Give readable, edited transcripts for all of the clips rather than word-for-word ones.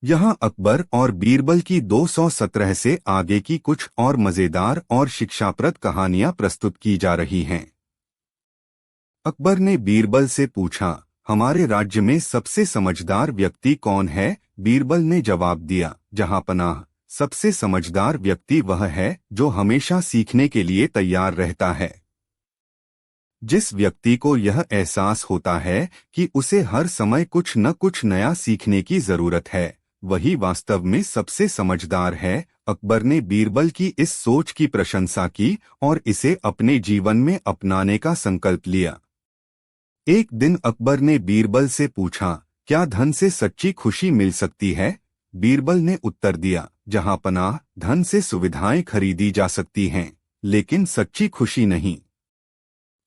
यहाँ अकबर और बीरबल की 217 से आगे की कुछ और मजेदार और शिक्षाप्रद कहानियां प्रस्तुत की जा रही हैं। अकबर ने बीरबल से पूछा, हमारे राज्य में सबसे समझदार व्यक्ति कौन है? बीरबल ने जवाब दिया, जहांपनाह, सबसे समझदार व्यक्ति वह है जो हमेशा सीखने के लिए तैयार रहता है। जिस व्यक्ति को यह एहसास होता है कि उसे हर समय कुछ न कुछ नया सीखने की जरूरत है, वही वास्तव में सबसे समझदार है। अकबर ने बीरबल की इस सोच की प्रशंसा की और इसे अपने जीवन में अपनाने का संकल्प लिया। एक दिन अकबर ने बीरबल से पूछा, क्या धन से सच्ची खुशी मिल सकती है? बीरबल ने उत्तर दिया, जहांपनाह, धन से सुविधाएं खरीदी जा सकती हैं, लेकिन सच्ची खुशी नहीं।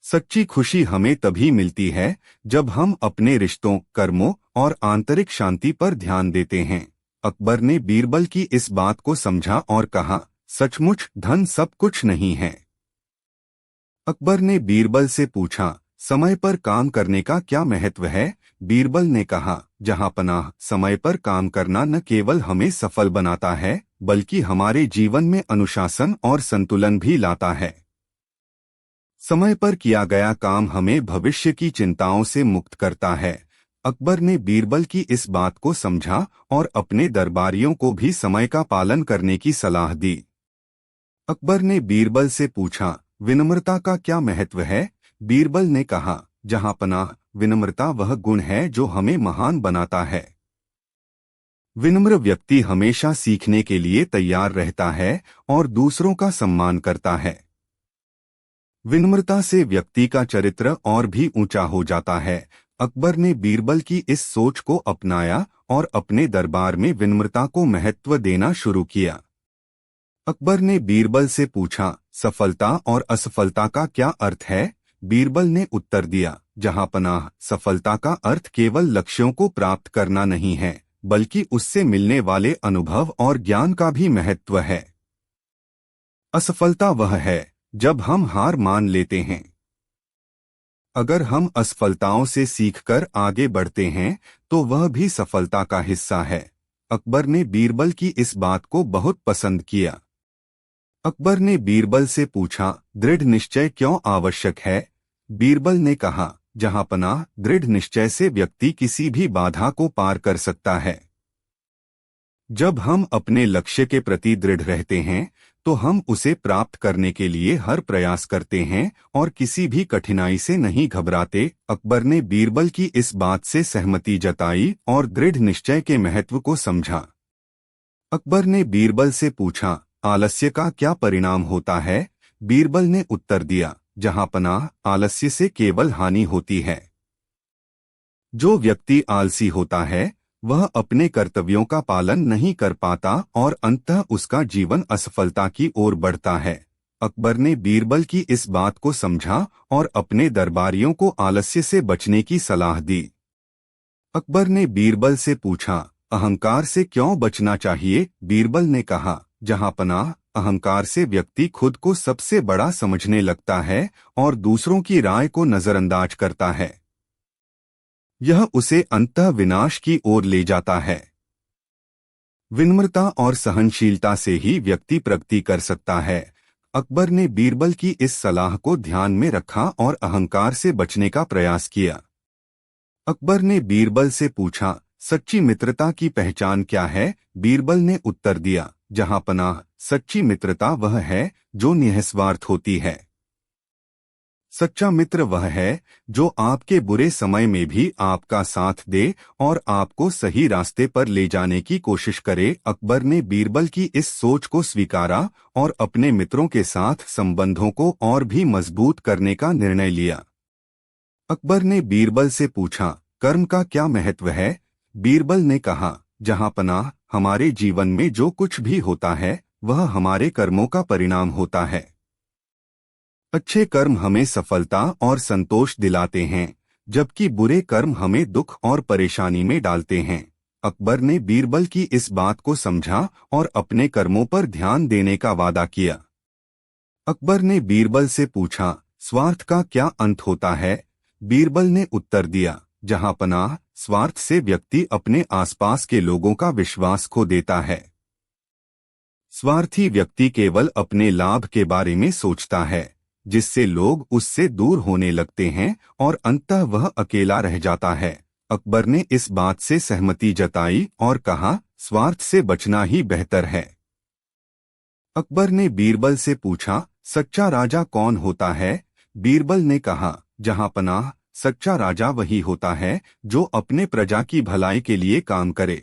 सच्ची खुशी हमें तभी मिलती है जब हम अपने रिश्तों, कर्मों और आंतरिक शांति पर ध्यान देते हैं। अकबर ने बीरबल की इस बात को समझा और कहा, सचमुच धन सब कुछ नहीं है। अकबर ने बीरबल से पूछा, समय पर काम करने का क्या महत्व है? बीरबल ने कहा, जहांपनाह, समय पर काम करना न केवल हमें सफल बनाता है, बल्कि हमारे जीवन में अनुशासन और संतुलन भी लाता है। समय पर किया गया काम हमें भविष्य की चिंताओं से मुक्त करता है। अकबर ने बीरबल की इस बात को समझा और अपने दरबारियों को भी समय का पालन करने की सलाह दी। अकबर ने बीरबल से पूछा, विनम्रता का क्या महत्व है? बीरबल ने कहा, जहांपनाह, विनम्रता वह गुण है जो हमें महान बनाता है। विनम्र व्यक्ति हमेशा सीखने के लिए तैयार रहता है और दूसरों का सम्मान करता है। विनम्रता से व्यक्ति का चरित्र और भी ऊंचा हो जाता है। अकबर ने बीरबल की इस सोच को अपनाया और अपने दरबार में विनम्रता को महत्व देना शुरू किया। अकबर ने बीरबल से पूछा, सफलता और असफलता का क्या अर्थ है? बीरबल ने उत्तर दिया, जहांपनाह, सफलता का अर्थ केवल लक्ष्यों को प्राप्त करना नहीं है, बल्कि उससे मिलने वाले अनुभव और ज्ञान का भी महत्व है। असफलता वह है जब हम हार मान लेते हैं। अगर हम असफलताओं से सीखकर आगे बढ़ते हैं तो वह भी सफलता का हिस्सा है। अकबर ने बीरबल की इस बात को बहुत पसंद किया। अकबर ने बीरबल से पूछा, दृढ़ निश्चय क्यों आवश्यक है? बीरबल ने कहा, जहांपनाह, दृढ़ निश्चय से व्यक्ति किसी भी बाधा को पार कर सकता है। जब हम अपने लक्ष्य के प्रति दृढ़ रहते हैं तो हम उसे प्राप्त करने के लिए हर प्रयास करते हैं और किसी भी कठिनाई से नहीं घबराते। अकबर ने बीरबल की इस बात से सहमति जताई और दृढ़ निश्चय के महत्व को समझा। अकबर ने बीरबल से पूछा, आलस्य का क्या परिणाम होता है? बीरबल ने उत्तर दिया, जहांपनाह, आलस्य से केवल हानि होती है। जो व्यक्ति आलसी होता है वह अपने कर्तव्यों का पालन नहीं कर पाता और अंततः उसका जीवन असफलता की ओर बढ़ता है। अकबर ने बीरबल की इस बात को समझा और अपने दरबारियों को आलस्य से बचने की सलाह दी। अकबर ने बीरबल से पूछा, अहंकार से क्यों बचना चाहिए? बीरबल ने कहा, जहांपनाह, अहंकार से व्यक्ति खुद को सबसे बड़ा समझने लगता है और दूसरों की राय को नजरअंदाज करता है। यह उसे अंततः विनाश की ओर ले जाता है। विनम्रता और सहनशीलता से ही व्यक्ति प्रगति कर सकता है। अकबर ने बीरबल की इस सलाह को ध्यान में रखा और अहंकार से बचने का प्रयास किया। अकबर ने बीरबल से पूछा, सच्ची मित्रता की पहचान क्या है? बीरबल ने उत्तर दिया, जहांपनाह, सच्ची मित्रता वह है जो निस्वार्थ होती है। सच्चा मित्र वह है जो आपके बुरे समय में भी आपका साथ दे और आपको सही रास्ते पर ले जाने की कोशिश करे। अकबर ने बीरबल की इस सोच को स्वीकारा और अपने मित्रों के साथ संबंधों को और भी मजबूत करने का निर्णय लिया। अकबर ने बीरबल से पूछा, कर्म का क्या महत्व है? बीरबल ने कहा, जहांपनाह, हमारे जीवन में जो कुछ भी होता है वह हमारे कर्मों का परिणाम होता है। अच्छे कर्म हमें सफलता और संतोष दिलाते हैं, जबकि बुरे कर्म हमें दुख और परेशानी में डालते हैं। अकबर ने बीरबल की इस बात को समझा और अपने कर्मों पर ध्यान देने का वादा किया। अकबर ने बीरबल से पूछा, स्वार्थ का क्या अंत होता है? बीरबल ने उत्तर दिया, जहां पनाह, स्वार्थ से व्यक्ति अपने आसपास के लोगों का विश्वास खो देता है। स्वार्थी व्यक्ति केवल अपने लाभ के बारे में सोचता है, जिससे लोग उससे दूर होने लगते हैं और अंततः वह अकेला रह जाता है। अकबर ने इस बात से सहमति जताई और कहा, स्वार्थ से बचना ही बेहतर है। अकबर ने बीरबल से पूछा, सच्चा राजा कौन होता है? बीरबल ने कहा, जहां पनाह, सच्चा राजा वही होता है जो अपने प्रजा की भलाई के लिए काम करे,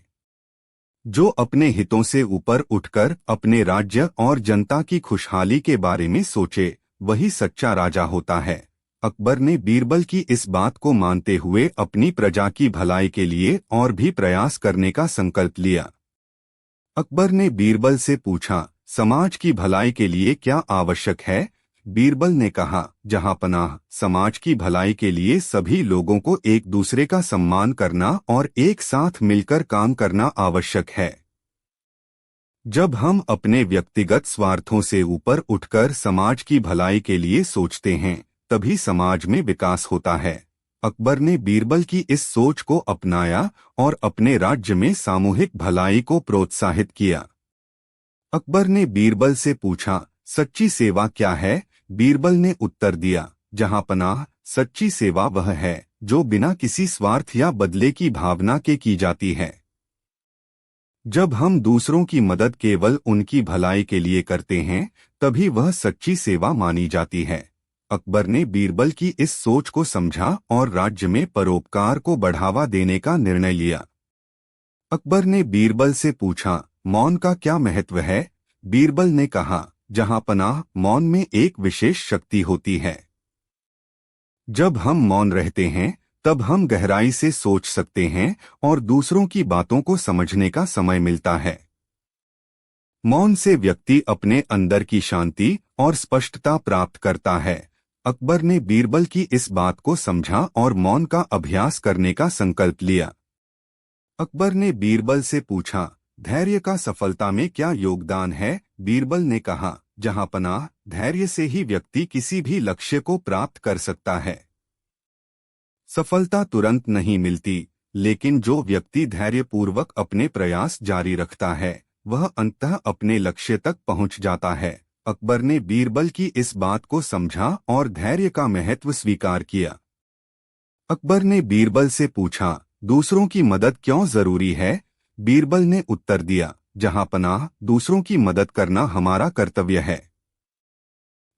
जो अपने हितों से ऊपर उठकर अपने राज्य और जनता की खुशहाली के बारे में सोचे, वही सच्चा राजा होता है। अकबर ने बीरबल की इस बात को मानते हुए अपनी प्रजा की भलाई के लिए और भी प्रयास करने का संकल्प लिया। अकबर ने बीरबल से पूछा, समाज की भलाई के लिए क्या आवश्यक है? बीरबल ने कहा, जहां पनाह, समाज की भलाई के लिए सभी लोगों को एक दूसरे का सम्मान करना और एक साथ मिलकर काम करना आवश्यक है। जब हम अपने व्यक्तिगत स्वार्थों से ऊपर उठकर समाज की भलाई के लिए सोचते हैं, तभी समाज में विकास होता है। अकबर ने बीरबल की इस सोच को अपनाया और अपने राज्य में सामूहिक भलाई को प्रोत्साहित किया। अकबर ने बीरबल से पूछा, सच्ची सेवा क्या है? बीरबल ने उत्तर दिया, जहां पनाह, सच्ची सेवा वह है जो बिना किसी स्वार्थ या बदले की भावना के की जाती है। जब हम दूसरों की मदद केवल उनकी भलाई के लिए करते हैं, तभी वह सच्ची सेवा मानी जाती है। अकबर ने बीरबल की इस सोच को समझा और राज्य में परोपकार को बढ़ावा देने का निर्णय लिया। अकबर ने बीरबल से पूछा, मौन का क्या महत्व है? बीरबल ने कहा, जहां पनाह, मौन में एक विशेष शक्ति होती है। जब हम मौन रहते हैं, तब हम गहराई से सोच सकते हैं और दूसरों की बातों को समझने का समय मिलता है। मौन से व्यक्ति अपने अंदर की शांति और स्पष्टता प्राप्त करता है। अकबर ने बीरबल की इस बात को समझा और मौन का अभ्यास करने का संकल्प लिया। अकबर ने बीरबल से पूछा, धैर्य का सफलता में क्या योगदान है? बीरबल ने कहा, जहां पनाह, धैर्य से ही व्यक्ति किसी भी लक्ष्य को प्राप्त कर सकता है। सफलता तुरंत नहीं मिलती, लेकिन जो व्यक्ति धैर्यपूर्वक अपने प्रयास जारी रखता है, वह अंततः अपने लक्ष्य तक पहुंच जाता है। अकबर ने बीरबल की इस बात को समझा और धैर्य का महत्व स्वीकार किया। अकबर ने बीरबल से पूछा, दूसरों की मदद क्यों जरूरी है? बीरबल ने उत्तर दिया, जहां पनाह, दूसरों की मदद करना हमारा कर्तव्य है।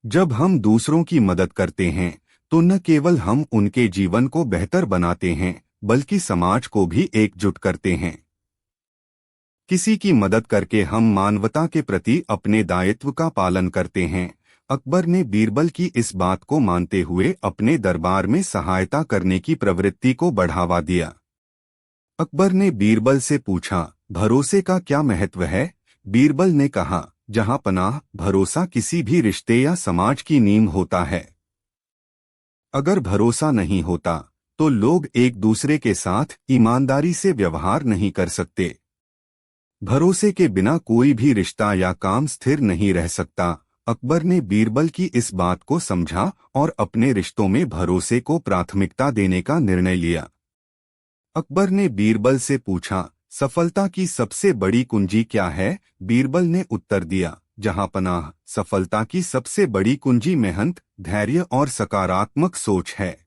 जब हम दूसरों की मदद करते हैं, तो न केवल हम उनके जीवन को बेहतर बनाते हैं, बल्कि समाज को भी एकजुट करते हैं। किसी की मदद करके हम मानवता के प्रति अपने दायित्व का पालन करते हैं। अकबर ने बीरबल की इस बात को मानते हुए अपने दरबार में सहायता करने की प्रवृत्ति को बढ़ावा दिया। अकबर ने बीरबल से पूछा, भरोसे का क्या महत्व है? बीरबल ने कहा, जहां पनाह, भरोसा किसी भी रिश्ते या समाज की नींव होता है। अगर भरोसा नहीं होता, तो लोग एक दूसरे के साथ ईमानदारी से व्यवहार नहीं कर सकते। भरोसे के बिना कोई भी रिश्ता या काम स्थिर नहीं रह सकता। अकबर ने बीरबल की इस बात को समझा और अपने रिश्तों में भरोसे को प्राथमिकता देने का निर्णय लिया। अकबर ने बीरबल से पूछा, सफलता की सबसे बड़ी कुंजी क्या है? बीरबल ने उत्तर दिया, जहां पनाह, सफलता की सबसे बड़ी कुंजी मेहनत, धैर्य और सकारात्मक सोच है।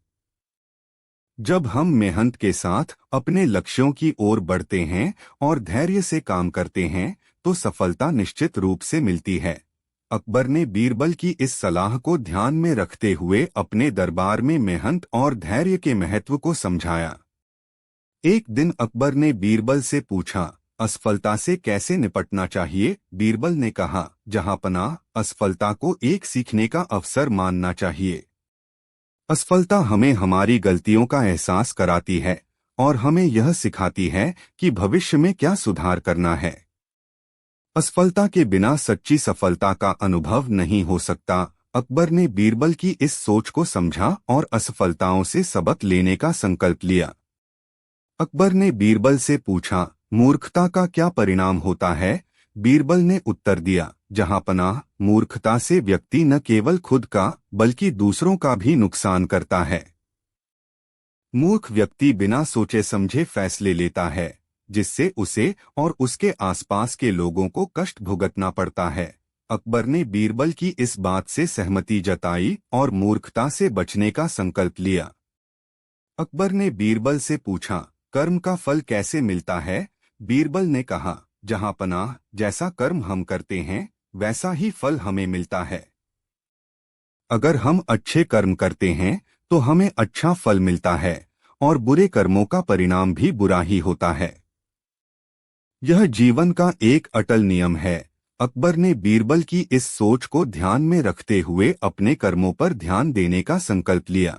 जब हम मेहनत के साथ अपने लक्ष्यों की ओर बढ़ते हैं और धैर्य से काम करते हैं, तो सफलता निश्चित रूप से मिलती है। अकबर ने बीरबल की इस सलाह को ध्यान में रखते हुए अपने दरबार में मेहनत और धैर्य के महत्व को समझाया। एक दिन अकबर ने बीरबल से पूछा, असफलता से कैसे निपटना चाहिए? बीरबल ने कहा, जहां पनाह, असफलता को एक सीखने का अवसर मानना चाहिए। असफलता हमें हमारी गलतियों का एहसास कराती है और हमें यह सिखाती है कि भविष्य में क्या सुधार करना है। असफलता के बिना सच्ची सफलता का अनुभव नहीं हो सकता। अकबर ने बीरबल की इस सोच को समझा और असफलताओं से सबक लेने का संकल्प लिया। अकबर ने बीरबल से पूछा, मूर्खता का क्या परिणाम होता है? बीरबल ने उत्तर दिया, जहां पनाह, मूर्खता से व्यक्ति न केवल खुद का बल्कि दूसरों का भी नुकसान करता है। मूर्ख व्यक्ति बिना सोचे समझे फैसले लेता है, जिससे उसे और उसके आसपास के लोगों को कष्ट भुगतना पड़ता है। अकबर ने बीरबल की इस बात से सहमति जताई और मूर्खता से बचने का संकल्प लिया। अकबर ने बीरबल से पूछा, कर्म का फल कैसे मिलता है? बीरबल ने कहा, जहां पनाह, जैसा कर्म हम करते हैं वैसा ही फल हमें मिलता है। अगर हम अच्छे कर्म करते हैं तो हमें अच्छा फल मिलता है और बुरे कर्मों का परिणाम भी बुरा ही होता है। यह जीवन का एक अटल नियम है। अकबर ने बीरबल की इस सोच को ध्यान में रखते हुए अपने कर्मों पर ध्यान देने का संकल्प लिया।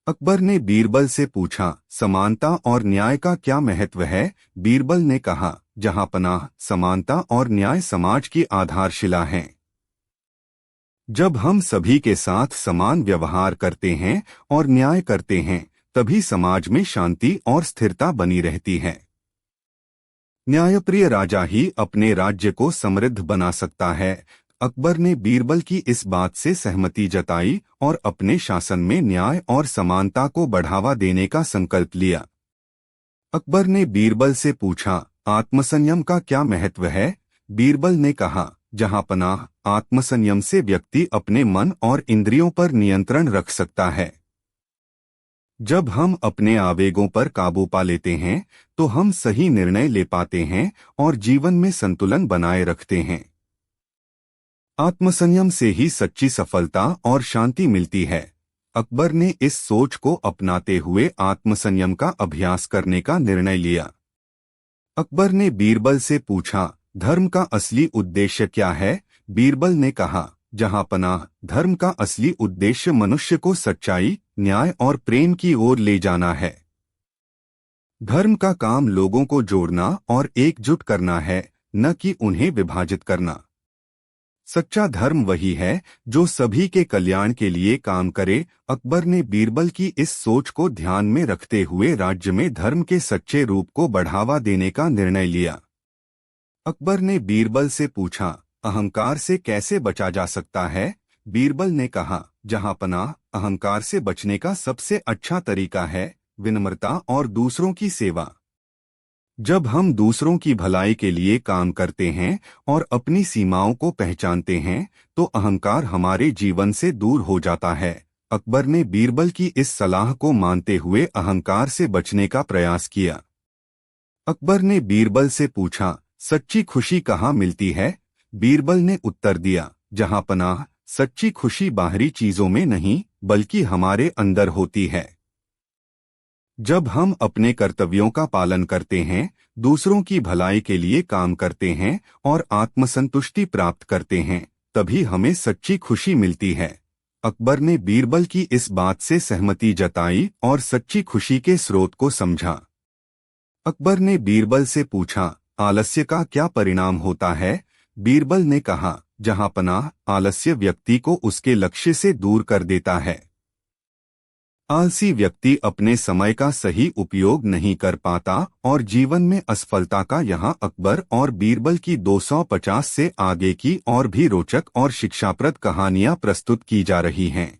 अकबर ने बीरबल से पूछा, समानता और न्याय का क्या महत्व है? बीरबल ने कहा, जहां पनाह, समानता और न्याय समाज की आधारशिला हैं। जब हम सभी के साथ समान व्यवहार करते हैं और न्याय करते हैं, तभी समाज में शांति और स्थिरता बनी रहती है। न्यायप्रिय राजा ही अपने राज्य को समृद्ध बना सकता है। अकबर ने बीरबल की इस बात से सहमति जताई और अपने शासन में न्याय और समानता को बढ़ावा देने का संकल्प लिया। अकबर ने बीरबल से पूछा, आत्मसंयम का क्या महत्व है? बीरबल ने कहा, जहां पनाह, आत्मसंयम से व्यक्ति अपने मन और इंद्रियों पर नियंत्रण रख सकता है। जब हम अपने आवेगों पर काबू पा लेते हैं तो हम सही निर्णय ले पाते हैं और जीवन में संतुलन बनाए रखते हैं। आत्मसंयम से ही सच्ची सफलता और शांति मिलती है। अकबर ने इस सोच को अपनाते हुए आत्मसंयम का अभ्यास करने का निर्णय लिया। अकबर ने बीरबल से पूछा, धर्म का असली उद्देश्य क्या है? बीरबल ने कहा, जहां पनाह, धर्म का असली उद्देश्य मनुष्य को सच्चाई, न्याय और प्रेम की ओर ले जाना है। धर्म का काम लोगों को जोड़ना और एकजुट करना है, न कि उन्हें विभाजित करना। सच्चा धर्म वही है जो सभी के कल्याण के लिए काम करे। अकबर ने बीरबल की इस सोच को ध्यान में रखते हुए राज्य में धर्म के सच्चे रूप को बढ़ावा देने का निर्णय लिया। अकबर ने बीरबल से पूछा, अहंकार से कैसे बचा जा सकता है? बीरबल ने कहा, जहां पनाह, अहंकार से बचने का सबसे अच्छा तरीका है विनम्रता और दूसरों की सेवा। जब हम दूसरों की भलाई के लिए काम करते हैं और अपनी सीमाओं को पहचानते हैं तो अहंकार हमारे जीवन से दूर हो जाता है। अकबर ने बीरबल की इस सलाह को मानते हुए अहंकार से बचने का प्रयास किया। अकबर ने बीरबल से पूछा, सच्ची खुशी कहाँ मिलती है? बीरबल ने उत्तर दिया, जहां पनाह, सच्ची खुशी बाहरी चीजों में नहीं बल्कि हमारे अंदर होती है। जब हम अपने कर्तव्यों का पालन करते हैं, दूसरों की भलाई के लिए काम करते हैं और आत्मसंतुष्टि प्राप्त करते हैं, तभी हमें सच्ची खुशी मिलती है। अकबर ने बीरबल की इस बात से सहमति जताई और सच्ची खुशी के स्रोत को समझा। अकबर ने बीरबल से पूछा, आलस्य का क्या परिणाम होता है? बीरबल ने कहा, जहां पनाह, आलस्य व्यक्ति को उसके लक्ष्य से दूर कर देता है। आलसी व्यक्ति अपने समय का सही उपयोग नहीं कर पाता और जीवन में असफलता का यहां अकबर और बीरबल की 250 से आगे की और भी रोचक और शिक्षाप्रद कहानियां प्रस्तुत की जा रही हैं।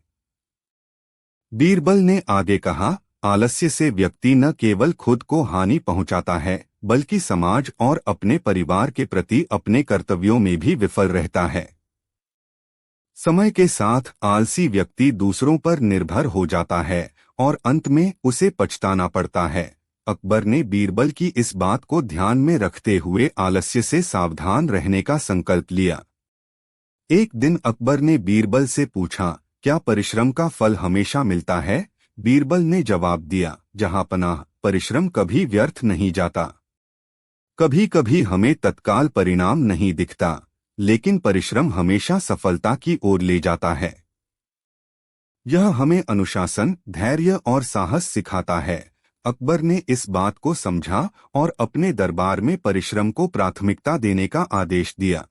बीरबल ने आगे कहा, आलस्य से व्यक्ति न केवल खुद को हानि पहुंचाता है बल्कि समाज और अपने परिवार के प्रति अपने कर्तव्यों में भी विफल रहता है। समय के साथ आलसी व्यक्ति दूसरों पर निर्भर हो जाता है और अंत में उसे पछताना पड़ता है। अकबर ने बीरबल की इस बात को ध्यान में रखते हुए आलस्य से सावधान रहने का संकल्प लिया। एक दिन अकबर ने बीरबल से पूछा, क्या परिश्रम का फल हमेशा मिलता है? बीरबल ने जवाब दिया, जहां पनाह, परिश्रम कभी व्यर्थ नहीं जाता। कभी कभी हमें तत्काल परिणाम नहीं दिखता, लेकिन परिश्रम हमेशा सफलता की ओर ले जाता है। यह हमें अनुशासन, धैर्य और साहस सिखाता है। अकबर ने इस बात को समझा और अपने दरबार में परिश्रम को प्राथमिकता देने का आदेश दिया।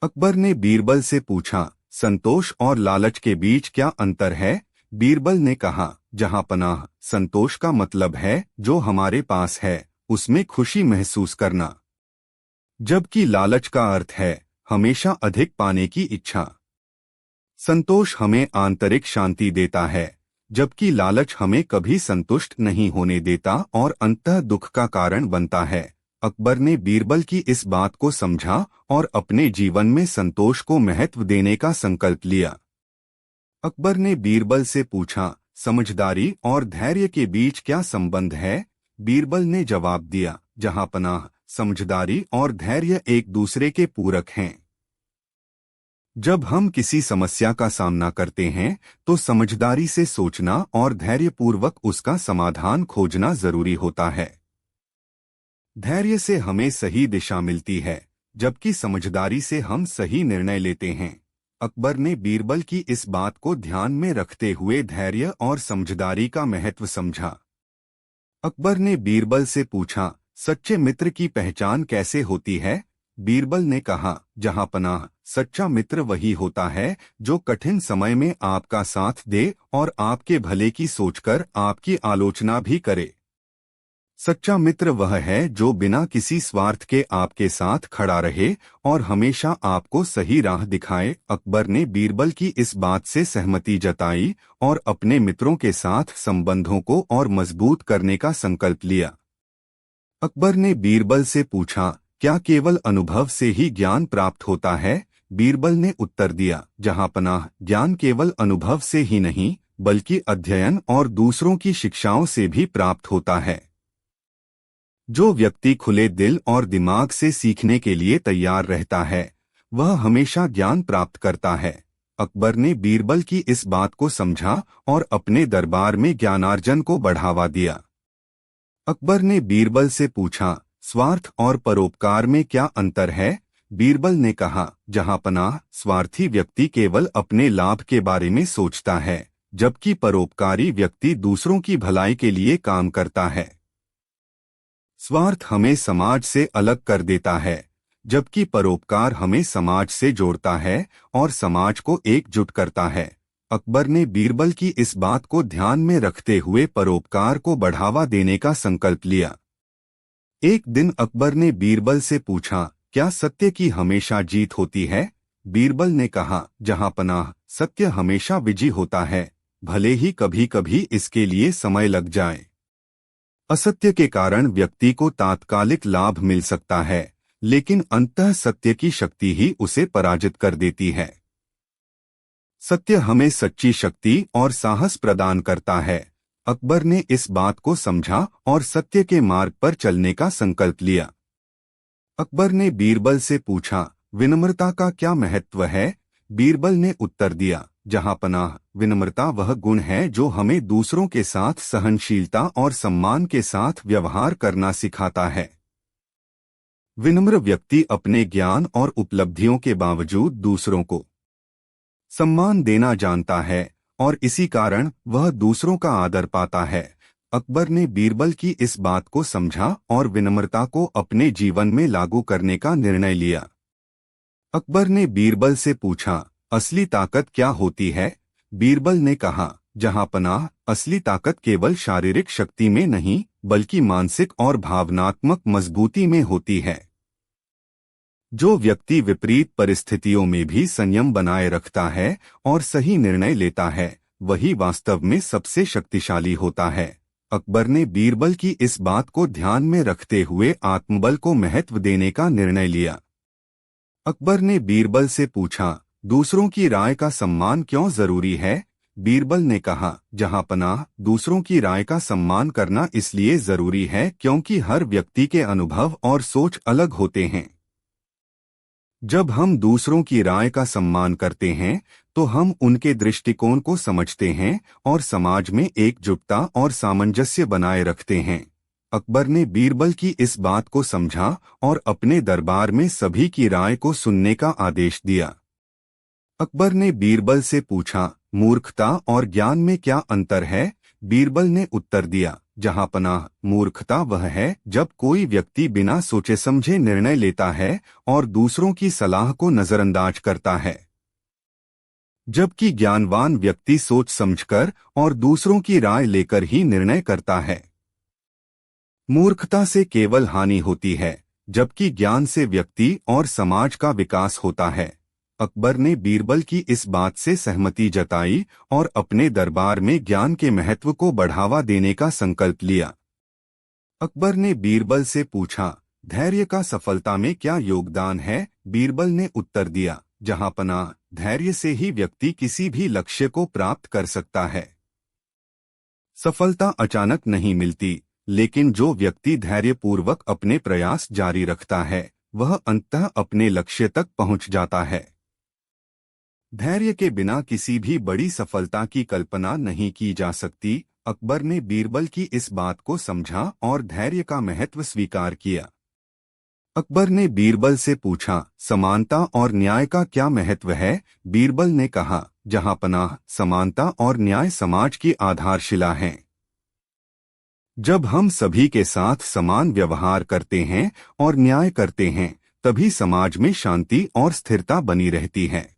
अकबर ने बीरबल से पूछा, संतोष और लालच के बीच क्या अंतर है? बीरबल ने कहा, जहां पनाह, संतोष का मतलब है जो हमारे पास है उसमें खुशी महसूस करना, जबकि लालच का अर्थ है हमेशा अधिक पाने की इच्छा। संतोष हमें आंतरिक शांति देता है, जबकि लालच हमें कभी संतुष्ट नहीं होने देता और अंततः दुख का कारण बनता है। अकबर ने बीरबल की इस बात को समझा और अपने जीवन में संतोष को महत्व देने का संकल्प लिया। अकबर ने बीरबल से पूछा, समझदारी और धैर्य के बीच क्या संबंध है? बीरबल ने जवाब दिया, जहांपनाह, समझदारी और धैर्य एक दूसरे के पूरक हैं। जब हम किसी समस्या का सामना करते हैं तो समझदारी से सोचना और धैर्यपूर्वक उसका समाधान खोजना जरूरी होता है। धैर्य से हमें सही दिशा मिलती है, जबकि समझदारी से हम सही निर्णय लेते हैं। अकबर ने बीरबल की इस बात को ध्यान में रखते हुए धैर्य और समझदारी का महत्व समझा। अकबर ने बीरबल से पूछा, सच्चे मित्र की पहचान कैसे होती है? बीरबल ने कहा, जहांपनाह, सच्चा मित्र वही होता है जो कठिन समय में आपका साथ दे और आपके भले की सोचकर आपकी आलोचना भी करे। सच्चा मित्र वह है जो बिना किसी स्वार्थ के आपके साथ खड़ा रहे और हमेशा आपको सही राह दिखाए। अकबर ने बीरबल की इस बात से सहमति जताई और अपने मित्रों के साथ संबंधों को और मजबूत करने का संकल्प लिया। अकबर ने बीरबल से पूछा, क्या केवल अनुभव से ही ज्ञान प्राप्त होता है? बीरबल ने उत्तर दिया, जहांपनाह, ज्ञान केवल अनुभव से ही नहीं बल्कि अध्ययन और दूसरों की शिक्षाओं से भी प्राप्त होता है। जो व्यक्ति खुले दिल और दिमाग से सीखने के लिए तैयार रहता है वह हमेशा ज्ञान प्राप्त करता है। अकबर ने बीरबल की इस बात को समझा और अपने दरबार में ज्ञानार्जन को बढ़ावा दिया। अकबर ने बीरबल से पूछा, स्वार्थ और परोपकार में क्या अंतर है? बीरबल ने कहा, जहांपनाह, स्वार्थी व्यक्ति केवल अपने लाभ के बारे में सोचता है, जबकि परोपकारी व्यक्ति दूसरों की भलाई के लिए काम करता है। स्वार्थ हमें समाज से अलग कर देता है, जबकि परोपकार हमें समाज से जोड़ता है और समाज को एकजुट करता है। अकबर ने बीरबल की इस बात को ध्यान में रखते हुए परोपकार को बढ़ावा देने का संकल्प लिया। एक दिन अकबर ने बीरबल से पूछा, क्या सत्य की हमेशा जीत होती है? बीरबल ने कहा, जहांपनाह, सत्य हमेशा विजयी होता है, भले ही कभी कभी इसके लिए समय लग जाए। असत्य के कारण व्यक्ति को तात्कालिक लाभ मिल सकता है, लेकिन अंततः सत्य की शक्ति ही उसे पराजित कर देती है। सत्य हमें सच्ची शक्ति और साहस प्रदान करता है। अकबर ने इस बात को समझा और सत्य के मार्ग पर चलने का संकल्प लिया। अकबर ने बीरबल से पूछा, विनम्रता का क्या महत्व है? बीरबल ने उत्तर दिया, जहांपनाह, विनम्रता वह गुण है जो हमें दूसरों के साथ सहनशीलता और सम्मान के साथ व्यवहार करना सिखाता है। विनम्र व्यक्ति अपने ज्ञान और उपलब्धियों के बावजूद दूसरों को सम्मान देना जानता है और इसी कारण वह दूसरों का आदर पाता है। अकबर ने बीरबल की इस बात को समझा और विनम्रता को अपने जीवन में लागू करने का निर्णय लिया। अकबर ने बीरबल से पूछा, असली ताकत क्या होती है? बीरबल ने कहा, जहांपनाह, असली ताकत केवल शारीरिक शक्ति में नहीं बल्कि मानसिक और भावनात्मक मजबूती में होती है। जो व्यक्ति विपरीत परिस्थितियों में भी संयम बनाए रखता है और सही निर्णय लेता है वही वास्तव में सबसे शक्तिशाली होता है। अकबर ने बीरबल की इस बात को ध्यान में रखते हुए आत्मबल को महत्व देने का निर्णय लिया। अकबर ने बीरबल से पूछा, दूसरों की राय का सम्मान क्यों जरूरी है? बीरबल ने कहा, जहांपनाह, दूसरों की राय का सम्मान करना इसलिए जरूरी है क्योंकि हर व्यक्ति के अनुभव और सोच अलग होते हैं। जब हम दूसरों की राय का सम्मान करते हैं तो हम उनके दृष्टिकोण को समझते हैं और समाज में एकजुटता और सामंजस्य बनाए रखते हैं। अकबर ने बीरबल की इस बात को समझा और अपने दरबार में सभी की राय को सुनने का आदेश दिया। अकबर ने बीरबल से पूछा, मूर्खता और ज्ञान में क्या अंतर है? बीरबल ने उत्तर दिया, जहांपनाह, मूर्खता वह है जब कोई व्यक्ति बिना सोचे समझे निर्णय लेता है और दूसरों की सलाह को नजरअंदाज करता है, जबकि ज्ञानवान व्यक्ति सोच समझकर और दूसरों की राय लेकर ही निर्णय करता है। मूर्खता से केवल हानि होती है, जबकि ज्ञान से व्यक्ति और समाज का विकास होता है। अकबर ने बीरबल की इस बात से सहमति जताई और अपने दरबार में ज्ञान के महत्व को बढ़ावा देने का संकल्प लिया। अकबर ने बीरबल से पूछा, धैर्य का सफलता में क्या योगदान है? बीरबल ने उत्तर दिया, जहांपनाह, धैर्य से ही व्यक्ति किसी भी लक्ष्य को प्राप्त कर सकता है। सफलता अचानक नहीं मिलती, लेकिन जो व्यक्ति धैर्यपूर्वक अपने प्रयास जारी रखता है वह अंततः अपने लक्ष्य तक पहुंच जाता है। धैर्य के बिना किसी भी बड़ी सफलता की कल्पना नहीं की जा सकती। अकबर ने बीरबल की इस बात को समझा और धैर्य का महत्व स्वीकार किया। अकबर ने बीरबल से पूछा, समानता और न्याय का क्या महत्व है? बीरबल ने कहा, जहांपनाह, समानता और न्याय समाज की आधारशिला हैं। जब हम सभी के साथ समान व्यवहार करते हैं और न्याय करते हैं, तभी समाज में शांति और स्थिरता बनी रहती है।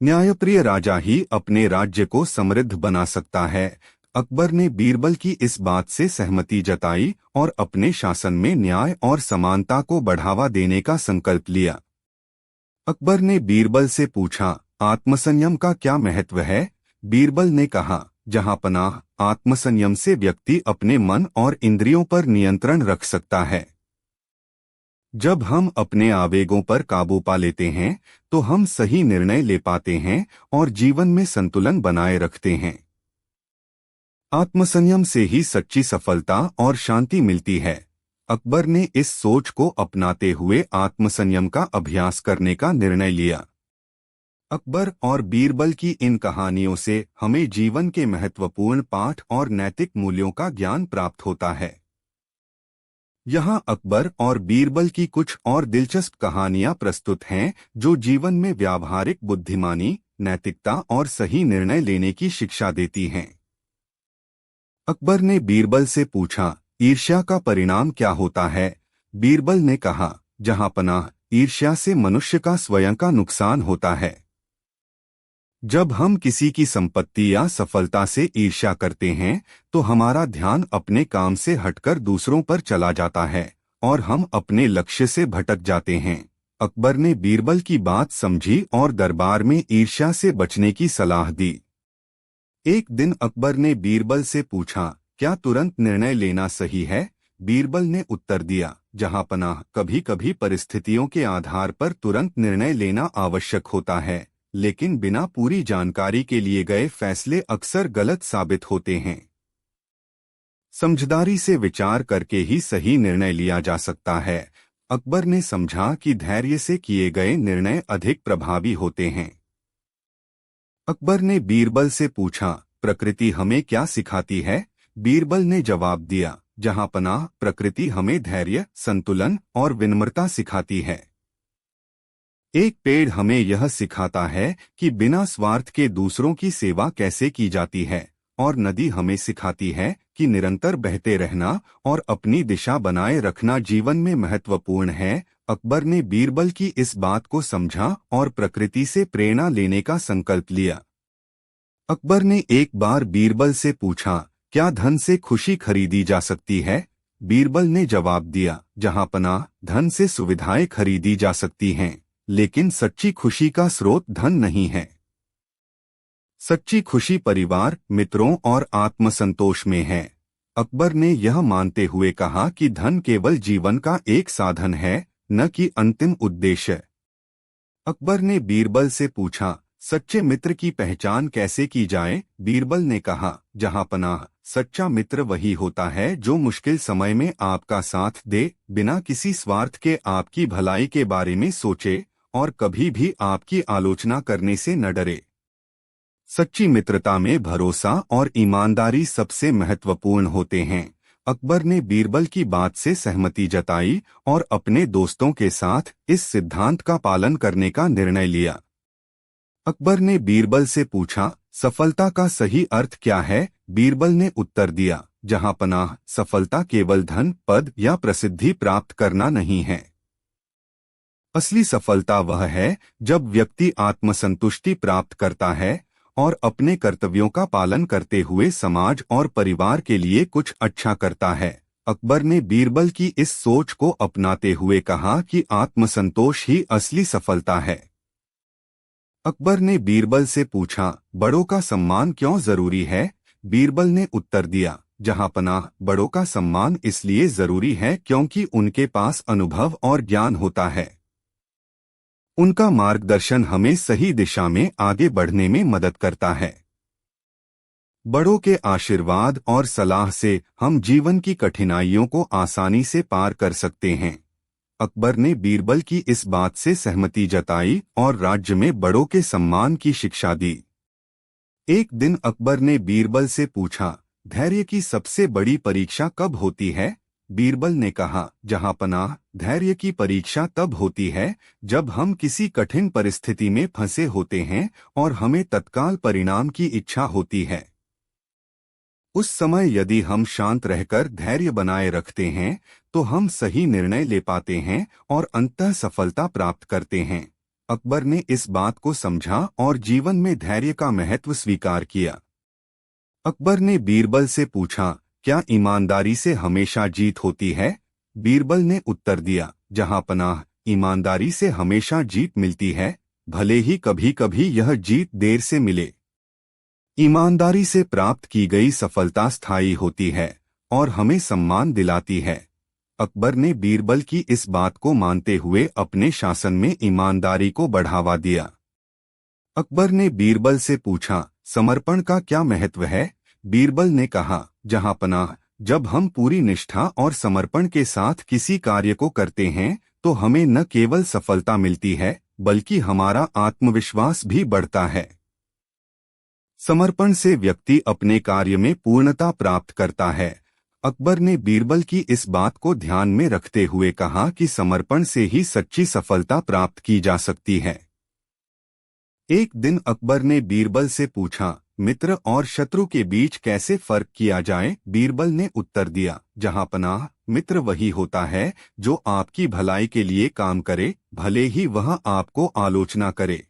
न्यायप्रिय राजा ही अपने राज्य को समृद्ध बना सकता है। अकबर ने बीरबल की इस बात से सहमति जताई और अपने शासन में न्याय और समानता को बढ़ावा देने का संकल्प लिया। अकबर ने बीरबल से पूछा, आत्मसंयम का क्या महत्व है? बीरबल ने कहा, जहांपनाह, आत्मसंयम से व्यक्ति अपने मन और इंद्रियों पर नियंत्रण रख सकता है। जब हम अपने आवेगों पर काबू पा लेते हैं तो हम सही निर्णय ले पाते हैं और जीवन में संतुलन बनाए रखते हैं। आत्मसंयम से ही सच्ची सफलता और शांति मिलती है। अकबर ने इस सोच को अपनाते हुए आत्मसंयम का अभ्यास करने का निर्णय लिया। अकबर और बीरबल की इन कहानियों से हमें जीवन के महत्वपूर्ण पाठ और नैतिक मूल्यों का ज्ञान प्राप्त होता है। यहाँ अकबर और बीरबल की कुछ और दिलचस्प कहानियां प्रस्तुत हैं जो जीवन में व्यावहारिक बुद्धिमानी, नैतिकता और सही निर्णय लेने की शिक्षा देती हैं। अकबर ने बीरबल से पूछा, ईर्ष्या का परिणाम क्या होता है? बीरबल ने कहा, जहांपनाह, ईर्ष्या से मनुष्य का स्वयं का नुकसान होता है। जब हम किसी की संपत्ति या सफलता से ईर्ष्या करते हैं तो हमारा ध्यान अपने काम से हटकर दूसरों पर चला जाता है और हम अपने लक्ष्य से भटक जाते हैं। अकबर ने बीरबल की बात समझी और दरबार में ईर्ष्या से बचने की सलाह दी। एक दिन अकबर ने बीरबल से पूछा, क्या तुरंत निर्णय लेना सही है? बीरबल ने उत्तर दिया, जहांपनाह, कभी कभी परिस्थितियों के आधार पर तुरंत निर्णय लेना आवश्यक होता है, लेकिन बिना पूरी जानकारी के लिए गए फैसले अक्सर गलत साबित होते हैं। समझदारी से विचार करके ही सही निर्णय लिया जा सकता है। अकबर ने समझा कि धैर्य से किए गए निर्णय अधिक प्रभावी होते हैं। अकबर ने बीरबल से पूछा, प्रकृति हमें क्या सिखाती है? बीरबल ने जवाब दिया, जहांपनाह, प्रकृति हमें धैर्य, संतुलन और विनम्रता सिखाती है। एक पेड़ हमें यह सिखाता है कि बिना स्वार्थ के दूसरों की सेवा कैसे की जाती है और नदी हमें सिखाती है कि निरंतर बहते रहना और अपनी दिशा बनाए रखना जीवन में महत्वपूर्ण है। अकबर ने बीरबल की इस बात को समझा और प्रकृति से प्रेरणा लेने का संकल्प लिया। अकबर ने एक बार बीरबल से पूछा, क्या धन से खुशी खरीदी जा सकती है? बीरबल ने जवाब दिया, जहांपनाह, धन से सुविधाएं खरीदी जा सकती हैं, लेकिन सच्ची खुशी का स्रोत धन नहीं है। सच्ची खुशी परिवार, मित्रों और आत्मसंतोष में है। अकबर ने यह मानते हुए कहा कि धन केवल जीवन का एक साधन है, न कि अंतिम उद्देश्य। अकबर ने बीरबल से पूछा, सच्चे मित्र की पहचान कैसे की जाए? बीरबल ने कहा, जहांपनाह, सच्चा मित्र वही होता है जो मुश्किल समय में आपका साथ दे, बिना किसी स्वार्थ के आपकी भलाई के बारे में सोचे और कभी भी आपकी आलोचना करने से न डरे। सच्ची मित्रता में भरोसा और ईमानदारी सबसे महत्वपूर्ण होते हैं। अकबर ने बीरबल की बात से सहमति जताई और अपने दोस्तों के साथ इस सिद्धांत का पालन करने का निर्णय लिया। अकबर ने बीरबल से पूछा, सफलता का सही अर्थ क्या है? बीरबल ने उत्तर दिया, जहांपनाह, सफलता केवल धन, पद या प्रसिद्धि प्राप्त करना नहीं है। असली सफलता वह है जब व्यक्ति आत्मसंतुष्टि प्राप्त करता है और अपने कर्तव्यों का पालन करते हुए समाज और परिवार के लिए कुछ अच्छा करता है। अकबर ने बीरबल की इस सोच को अपनाते हुए कहा कि आत्मसंतोष ही असली सफलता है। अकबर ने बीरबल से पूछा, बड़ों का सम्मान क्यों जरूरी है? बीरबल ने उत्तर दिया, जहांपनाह, बड़ों का सम्मान इसलिए जरूरी है क्योंकि उनके पास अनुभव और ज्ञान होता है। उनका मार्गदर्शन हमें सही दिशा में आगे बढ़ने में मदद करता है। बड़ों के आशीर्वाद और सलाह से हम जीवन की कठिनाइयों को आसानी से पार कर सकते हैं। अकबर ने बीरबल की इस बात से सहमति जताई और राज्य में बड़ों के सम्मान की शिक्षा दी। एक दिन अकबर ने बीरबल से पूछा, धैर्य की सबसे बड़ी परीक्षा कब होती है? बीरबल ने कहा, जहांपनाह, धैर्य की परीक्षा तब होती है जब हम किसी कठिन परिस्थिति में फंसे होते हैं और हमें तत्काल परिणाम की इच्छा होती है। उस समय यदि हम शांत रहकर धैर्य बनाए रखते हैं तो हम सही निर्णय ले पाते हैं और अंततः सफलता प्राप्त करते हैं। अकबर ने इस बात को समझा और जीवन में धैर्य का महत्व स्वीकार किया। अकबर ने बीरबल से पूछा, क्या ईमानदारी से हमेशा जीत होती है? बीरबल ने उत्तर दिया, जहांपनाह, ईमानदारी से हमेशा जीत मिलती है, भले ही कभी कभी यह जीत देर से मिले। ईमानदारी से प्राप्त की गई सफलता स्थायी होती है और हमें सम्मान दिलाती है। अकबर ने बीरबल की इस बात को मानते हुए अपने शासन में ईमानदारी को बढ़ावा दिया। अकबर ने बीरबल से पूछा, समर्पण का क्या महत्व है? बीरबल ने कहा, जहांपनाह, जब हम पूरी निष्ठा और समर्पण के साथ किसी कार्य को करते हैं तो हमें न केवल सफलता मिलती है बल्कि हमारा आत्मविश्वास भी बढ़ता है। समर्पण से व्यक्ति अपने कार्य में पूर्णता प्राप्त करता है। अकबर ने बीरबल की इस बात को ध्यान में रखते हुए कहा कि समर्पण से ही सच्ची सफलता प्राप्त की जा सकती है। एक दिन अकबर ने बीरबल से पूछा, मित्र और शत्रु के बीच कैसे फर्क किया जाए? बीरबल ने उत्तर दिया, जहांपनाह, मित्र वही होता है जो आपकी भलाई के लिए काम करे, भले ही वह आपको आलोचना करे,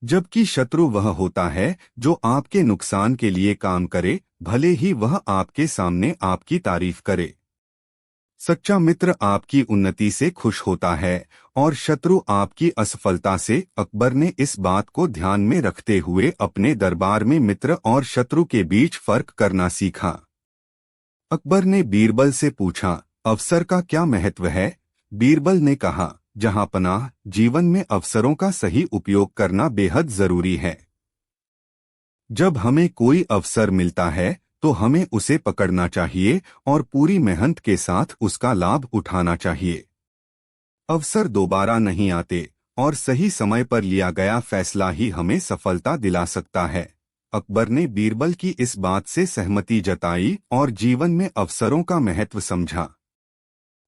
जबकि शत्रु वह होता है जो आपके नुकसान के लिए काम करे, भले ही वह आपके सामने आपकी तारीफ करे। सच्चा मित्र आपकी उन्नति से खुश होता है और शत्रु आपकी असफलता से। अकबर ने इस बात को ध्यान में रखते हुए अपने दरबार में मित्र और शत्रु के बीच फर्क करना सीखा। अकबर ने बीरबल से पूछा, अवसर का क्या महत्व है? बीरबल ने कहा, जहांपनाह, जीवन में अवसरों का सही उपयोग करना बेहद जरूरी है। जब हमें कोई अवसर मिलता है तो हमें उसे पकड़ना चाहिए और पूरी मेहनत के साथ उसका लाभ उठाना चाहिए। अवसर दोबारा नहीं आते और सही समय पर लिया गया फैसला ही हमें सफलता दिला सकता है। अकबर ने बीरबल की इस बात से सहमति जताई और जीवन में अवसरों का महत्व समझा।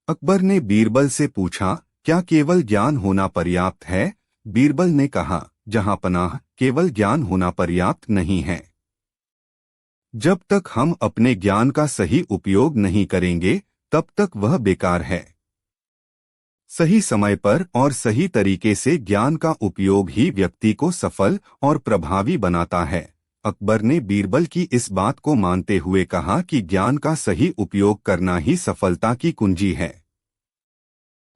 अकबर ने बीरबल से पूछा, क्या केवल ज्ञान होना पर्याप्त है? बीरबल ने कहा, जहांपनाह, केवल ज्ञान होना पर्याप्त नहीं है। जब तक हम अपने ज्ञान का सही उपयोग नहीं करेंगे तब तक वह बेकार है। सही समय पर और सही तरीके से ज्ञान का उपयोग ही व्यक्ति को सफल और प्रभावी बनाता है। अकबर ने बीरबल की इस बात को मानते हुए कहा कि ज्ञान का सही उपयोग करना ही सफलता की कुंजी है।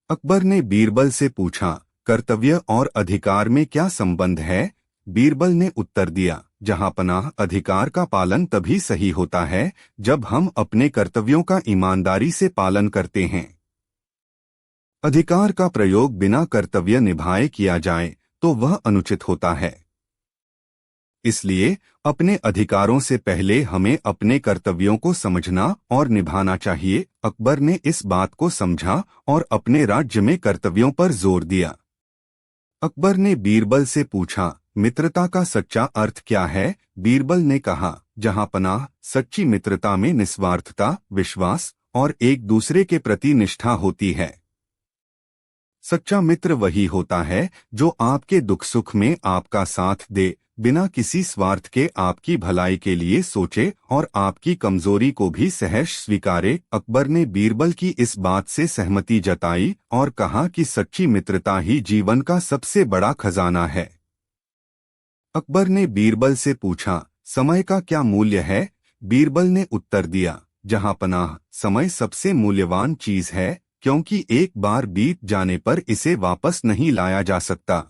अकबर ने बीरबल से पूछा, कर्तव्य और अधिकार में क्या संबंध है? बीरबल ने उत्तर दिया, जहांपनाह, अधिकार का पालन तभी सही होता है जब हम अपने कर्तव्यों का ईमानदारी से पालन करते हैं। अधिकार का प्रयोग बिना कर्तव्य निभाए किया जाए तो वह अनुचित होता है। इसलिए अपने अधिकारों से पहले हमें अपने कर्तव्यों को समझना और निभाना चाहिए। अकबर ने इस बात को समझा और अपने राज्य में कर्तव्यों पर जोर दिया। अकबर ने बीरबल से पूछा, मित्रता का सच्चा अर्थ क्या है? बीरबल ने कहा, जहांपनाह, सच्ची मित्रता में निस्वार्थता, विश्वास और एक दूसरे के प्रति निष्ठा होती है। सच्चा मित्र वही होता है जो आपके दुख सुख में आपका साथ दे, बिना किसी स्वार्थ के आपकी भलाई के लिए सोचे और आपकी कमजोरी को भी सहर्ष स्वीकारे। अकबर ने बीरबल की इस बात से सहमति जताई और कहा कि सच्ची मित्रता ही जीवन का सबसे बड़ा खजाना है। अकबर ने बीरबल से पूछा, समय का क्या मूल्य है? बीरबल ने उत्तर दिया, जहांपनाह, समय सबसे मूल्यवान चीज है क्योंकि एक बार बीत जाने पर इसे वापस नहीं लाया जा सकता।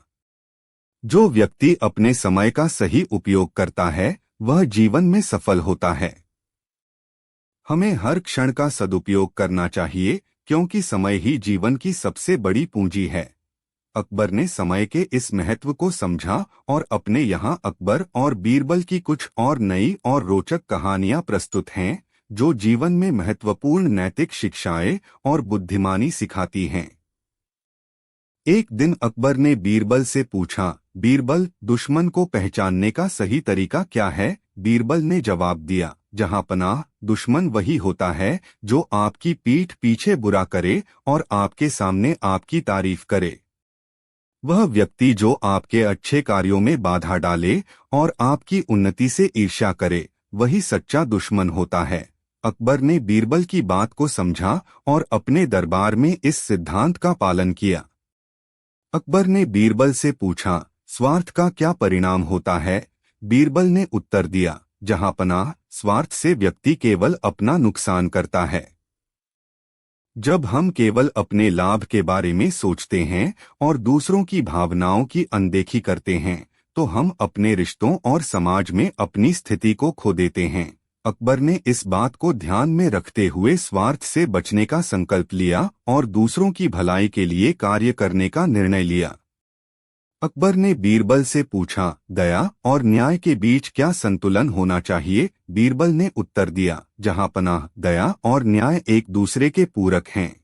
जो व्यक्ति अपने समय का सही उपयोग करता है वह जीवन में सफल होता है। हमें हर क्षण का सदुपयोग करना चाहिए क्योंकि समय ही जीवन की सबसे बड़ी पूंजी है। अकबर ने समय के इस महत्व को समझा और अपने यहाँ अकबर और बीरबल की कुछ और नई और रोचक कहानियां प्रस्तुत हैं जो जीवन में महत्वपूर्ण नैतिक शिक्षाएं और बुद्धिमानी सिखाती हैं। एक दिन अकबर ने बीरबल से पूछा, बीरबल, दुश्मन को पहचानने का सही तरीका क्या है? बीरबल ने जवाब दिया, जहांपनाह, दुश्मन वही होता है जो आपकी पीठ पीछे बुरा करे और आपके सामने आपकी तारीफ करे। वह व्यक्ति जो आपके अच्छे कार्यों में बाधा डाले और आपकी उन्नति से ईर्ष्या करे, वही सच्चा दुश्मन होता है। अकबर ने बीरबल की बात को समझा और अपने दरबार में इस सिद्धांत का पालन किया। अकबर ने बीरबल से पूछा, स्वार्थ का क्या परिणाम होता है? बीरबल ने उत्तर दिया, जहांपनाह, स्वार्थ से व्यक्ति केवल अपना नुकसान करता है। जब हम केवल अपने लाभ के बारे में सोचते हैं और दूसरों की भावनाओं की अनदेखी करते हैं तो हम अपने रिश्तों और समाज में अपनी स्थिति को खो देते हैं। अकबर ने इस बात को ध्यान में रखते हुए स्वार्थ से बचने का संकल्प लिया और दूसरों की भलाई के लिए कार्य करने का निर्णय लिया। अकबर ने बीरबल से पूछा, दया और न्याय के बीच क्या संतुलन होना चाहिए? बीरबल ने उत्तर दिया, जहांपनाह, दया और न्याय एक दूसरे के पूरक हैं।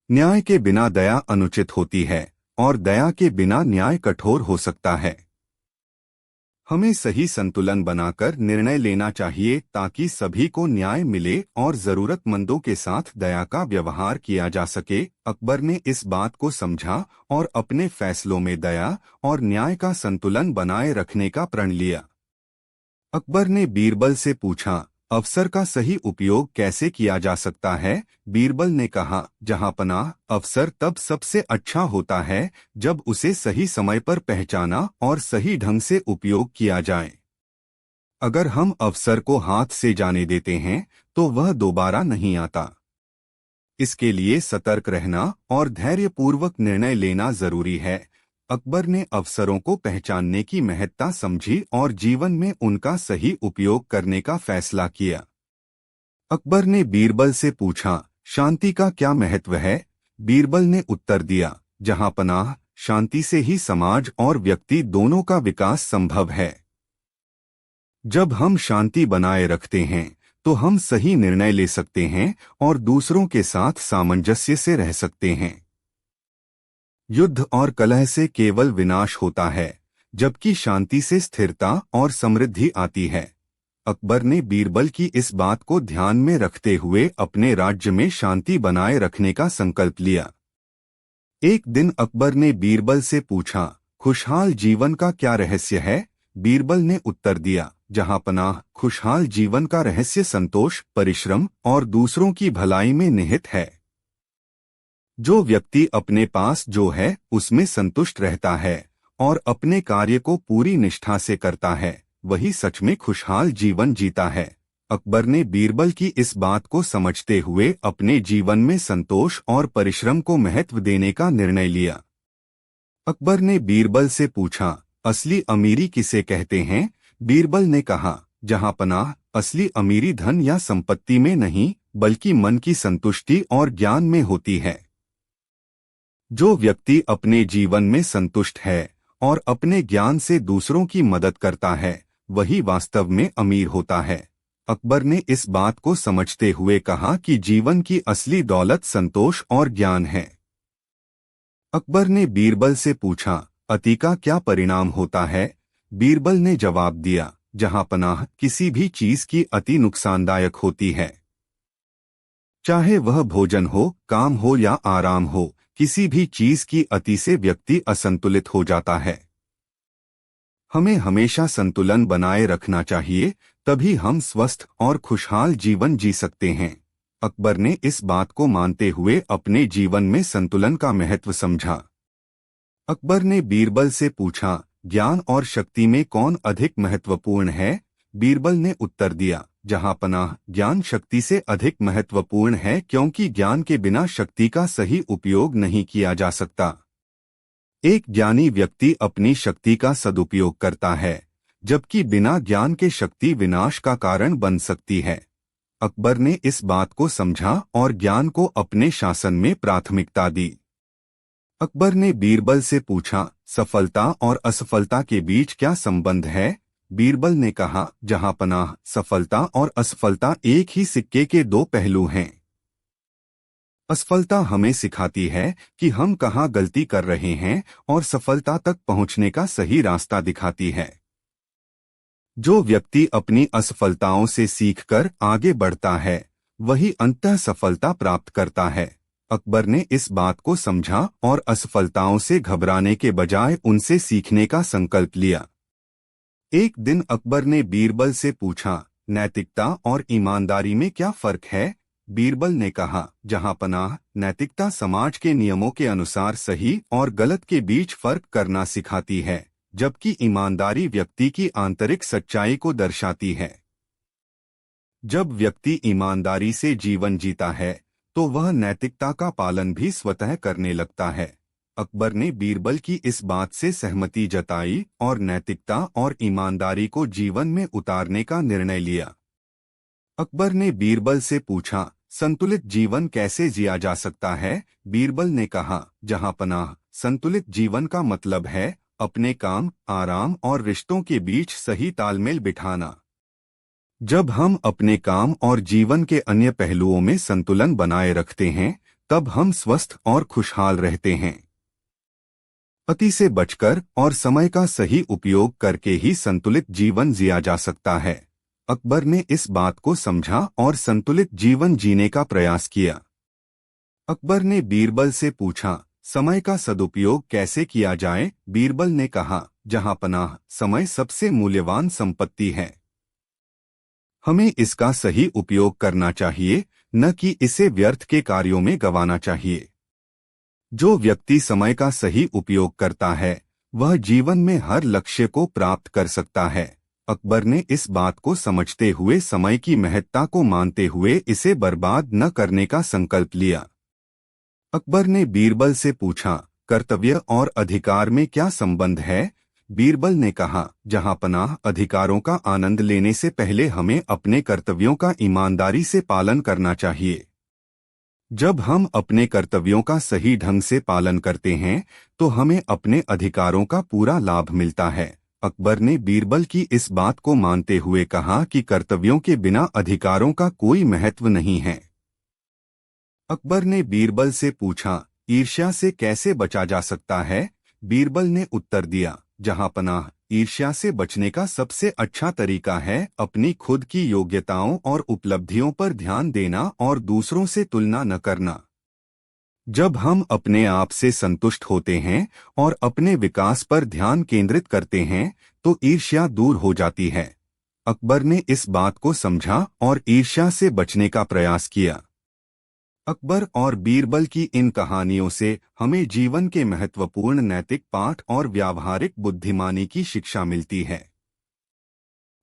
न्याय के बिना दया अनुचित होती है और दया के बिना न्याय कठोर हो सकता है। हमें सही संतुलन बनाकर निर्णय लेना चाहिए ताकि सभी को न्याय मिले और जरूरतमंदों के साथ दया का व्यवहार किया जा सके। अकबर ने इस बात को समझा और अपने फैसलों में दया और न्याय का संतुलन बनाए रखने का प्रण लिया। अकबर ने बीरबल से पूछा, अवसर का सही उपयोग कैसे किया जा सकता है? बीरबल ने कहा, जहांपनाह, अवसर तब सबसे अच्छा होता है जब उसे सही समय पर पहचाना और सही ढंग से उपयोग किया जाए। अगर हम अवसर को हाथ से जाने देते हैं तो वह दोबारा नहीं आता। इसके लिए सतर्क रहना और धैर्यपूर्वक निर्णय लेना जरूरी है। अकबर ने अवसरों को पहचानने की महत्ता समझी और जीवन में उनका सही उपयोग करने का फैसला किया। अकबर ने बीरबल से पूछा, शांति का क्या महत्व है? बीरबल ने उत्तर दिया, जहांपनाह, शांति से ही समाज और व्यक्ति दोनों का विकास संभव है। जब हम शांति बनाए रखते हैं तो हम सही निर्णय ले सकते हैं और दूसरों के साथ सामंजस्य से रह सकते हैं। युद्ध और कलह से केवल विनाश होता है, जबकि शांति से स्थिरता और समृद्धि आती है। अकबर ने बीरबल की इस बात को ध्यान में रखते हुए अपने राज्य में शांति बनाए रखने का संकल्प लिया। एक दिन अकबर ने बीरबल से पूछा, खुशहाल जीवन का क्या रहस्य है? बीरबल ने उत्तर दिया, जहांपनाह, खुशहाल जीवन का रहस्य संतोष, परिश्रम और दूसरों की भलाई में निहित है। जो व्यक्ति अपने पास जो है उसमें संतुष्ट रहता है और अपने कार्य को पूरी निष्ठा से करता है, वही सच में खुशहाल जीवन जीता है। अकबर ने बीरबल की इस बात को समझते हुए अपने जीवन में संतोष और परिश्रम को महत्व देने का निर्णय लिया। अकबर ने बीरबल से पूछा, असली अमीरी किसे कहते हैं? बीरबल ने कहा, जहांपनाह, असली अमीरी धन या संपत्ति में नहीं बल्कि मन की संतुष्टि और ज्ञान में होती है। जो व्यक्ति अपने जीवन में संतुष्ट है और अपने ज्ञान से दूसरों की मदद करता है वही वास्तव में अमीर होता है। अकबर ने इस बात को समझते हुए कहा कि जीवन की असली दौलत संतोष और ज्ञान है। अकबर ने बीरबल से पूछा, अति का क्या परिणाम होता है? बीरबल ने जवाब दिया, जहांपनाह, किसी भी चीज की अति नुकसानदायक होती है। चाहे वह भोजन हो, काम हो या आराम हो, किसी भी चीज की अति से व्यक्ति असंतुलित हो जाता है। हमें हमेशा संतुलन बनाए रखना चाहिए, तभी हम स्वस्थ और खुशहाल जीवन जी सकते हैं। अकबर ने इस बात को मानते हुए अपने जीवन में संतुलन का महत्व समझा। अकबर ने बीरबल से पूछा, ज्ञान और शक्ति में कौन अधिक महत्वपूर्ण है? बीरबल ने उत्तर दिया, जहांपनाह, ज्ञान शक्ति से अधिक महत्वपूर्ण है क्योंकि ज्ञान के बिना शक्ति का सही उपयोग नहीं किया जा सकता। एक ज्ञानी व्यक्ति अपनी शक्ति का सदुपयोग करता है, जबकि बिना ज्ञान के शक्ति विनाश का कारण बन सकती है। अकबर ने इस बात को समझा और ज्ञान को अपने शासन में प्राथमिकता दी। अकबर ने बीरबल से पूछा, सफलता और असफलता के बीच क्या संबंध है? बीरबल ने कहा, जहांपनाह, सफलता और असफलता एक ही सिक्के के दो पहलू हैं। असफलता हमें सिखाती है कि हम कहाँ गलती कर रहे हैं और सफलता तक पहुंचने का सही रास्ता दिखाती है। जो व्यक्ति अपनी असफलताओं से सीखकर आगे बढ़ता है, वही अंततः सफलता प्राप्त करता है। अकबर ने इस बात को समझा और असफलताओं से घबराने के बजाय उनसे सीखने का संकल्प लिया। एक दिन अकबर ने बीरबल से पूछा, नैतिकता और ईमानदारी में क्या फर्क है? बीरबल ने कहा, जहांपनाह, नैतिकता समाज के नियमों के अनुसार सही और गलत के बीच फर्क करना सिखाती है, जबकि ईमानदारी व्यक्ति की आंतरिक सच्चाई को दर्शाती है। जब व्यक्ति ईमानदारी से जीवन जीता है, तो वह नैतिकता का पालन भी स्वतः करने लगता है। अकबर ने बीरबल की इस बात से सहमति जताई और नैतिकता और ईमानदारी को जीवन में उतारने का निर्णय लिया। अकबर ने बीरबल से पूछा, संतुलित जीवन कैसे जिया जा सकता है? बीरबल ने कहा, जहांपनाह, संतुलित जीवन का मतलब है अपने काम, आराम और रिश्तों के बीच सही तालमेल बिठाना। जब हम अपने काम और जीवन के अन्य पहलुओं में संतुलन बनाए रखते हैं, तब हम स्वस्थ और खुशहाल रहते हैं। अति से बचकर और समय का सही उपयोग करके ही संतुलित जीवन जिया जा सकता है। अकबर ने इस बात को समझा और संतुलित जीवन जीने का प्रयास किया। अकबर ने बीरबल से पूछा, समय का सदुपयोग कैसे किया जाए? बीरबल ने कहा, जहांपनाह, समय सबसे मूल्यवान संपत्ति है। हमें इसका सही उपयोग करना चाहिए, न कि इसे व्यर्थ के कार्यों में गंवाना चाहिए। जो व्यक्ति समय का सही उपयोग करता है, वह जीवन में हर लक्ष्य को प्राप्त कर सकता है। अकबर ने इस बात को समझते हुए समय की महत्ता को मानते हुए इसे बर्बाद न करने का संकल्प लिया। अकबर ने बीरबल से पूछा, कर्तव्य और अधिकार में क्या संबंध है? बीरबल ने कहा, जहांपनाह, अधिकारों का आनंद लेने से पहले हमें अपने कर्तव्यों का ईमानदारी से पालन करना चाहिए। जब हम अपने कर्तव्यों का सही ढंग से पालन करते हैं, तो हमें अपने अधिकारों का पूरा लाभ मिलता है। अकबर ने बीरबल की इस बात को मानते हुए कहा कि कर्तव्यों के बिना अधिकारों का कोई महत्व नहीं है। अकबर ने बीरबल से पूछा, ईर्ष्या से कैसे बचा जा सकता है? बीरबल ने उत्तर दिया, जहांपनाह, ईर्ष्या से बचने का सबसे अच्छा तरीका है अपनी खुद की योग्यताओं और उपलब्धियों पर ध्यान देना और दूसरों से तुलना न करना। जब हम अपने आप से संतुष्ट होते हैं और अपने विकास पर ध्यान केंद्रित करते हैं, तो ईर्ष्या दूर हो जाती है। अकबर ने इस बात को समझा और ईर्ष्या से बचने का प्रयास किया। अकबर और बीरबल की इन कहानियों से हमें जीवन के महत्वपूर्ण नैतिक पाठ और व्यावहारिक बुद्धिमानी की शिक्षा मिलती है।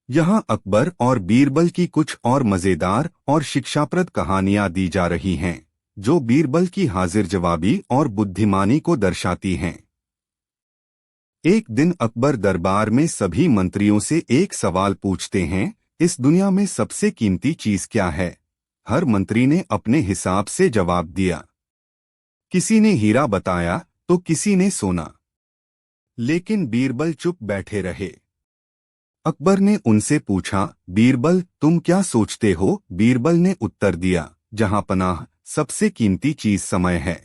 यहाँ अकबर और बीरबल की कुछ और मजेदार और शिक्षाप्रद कहानियां दी जा रही हैं, जो बीरबल की हाजिर जवाबी और बुद्धिमानी को दर्शाती हैं। एक दिन अकबर दरबार में सभी मंत्रियों से एक सवाल पूछते हैं, इस दुनिया में सबसे कीमती चीज क्या है? हर मंत्री ने अपने हिसाब से जवाब दिया। किसी ने हीरा बताया तो किसी ने सोना, लेकिन बीरबल चुप बैठे रहे। अकबर ने उनसे पूछा, बीरबल, तुम क्या सोचते हो? बीरबल ने उत्तर दिया, जहांपनाह, सबसे कीमती चीज समय है।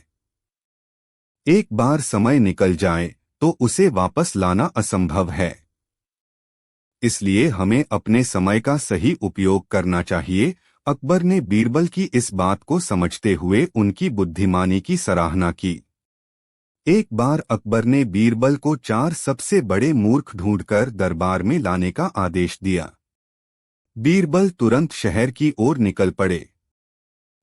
एक बार समय निकल जाए तो उसे वापस लाना असंभव है। इसलिए हमें अपने समय का सही उपयोग करना चाहिए। अकबर ने बीरबल की इस बात को समझते हुए उनकी बुद्धिमानी की सराहना की। एक बार अकबर ने बीरबल को 4 सबसे बड़े मूर्ख ढूंढकर दरबार में लाने का आदेश दिया। बीरबल तुरंत शहर की ओर निकल पड़े।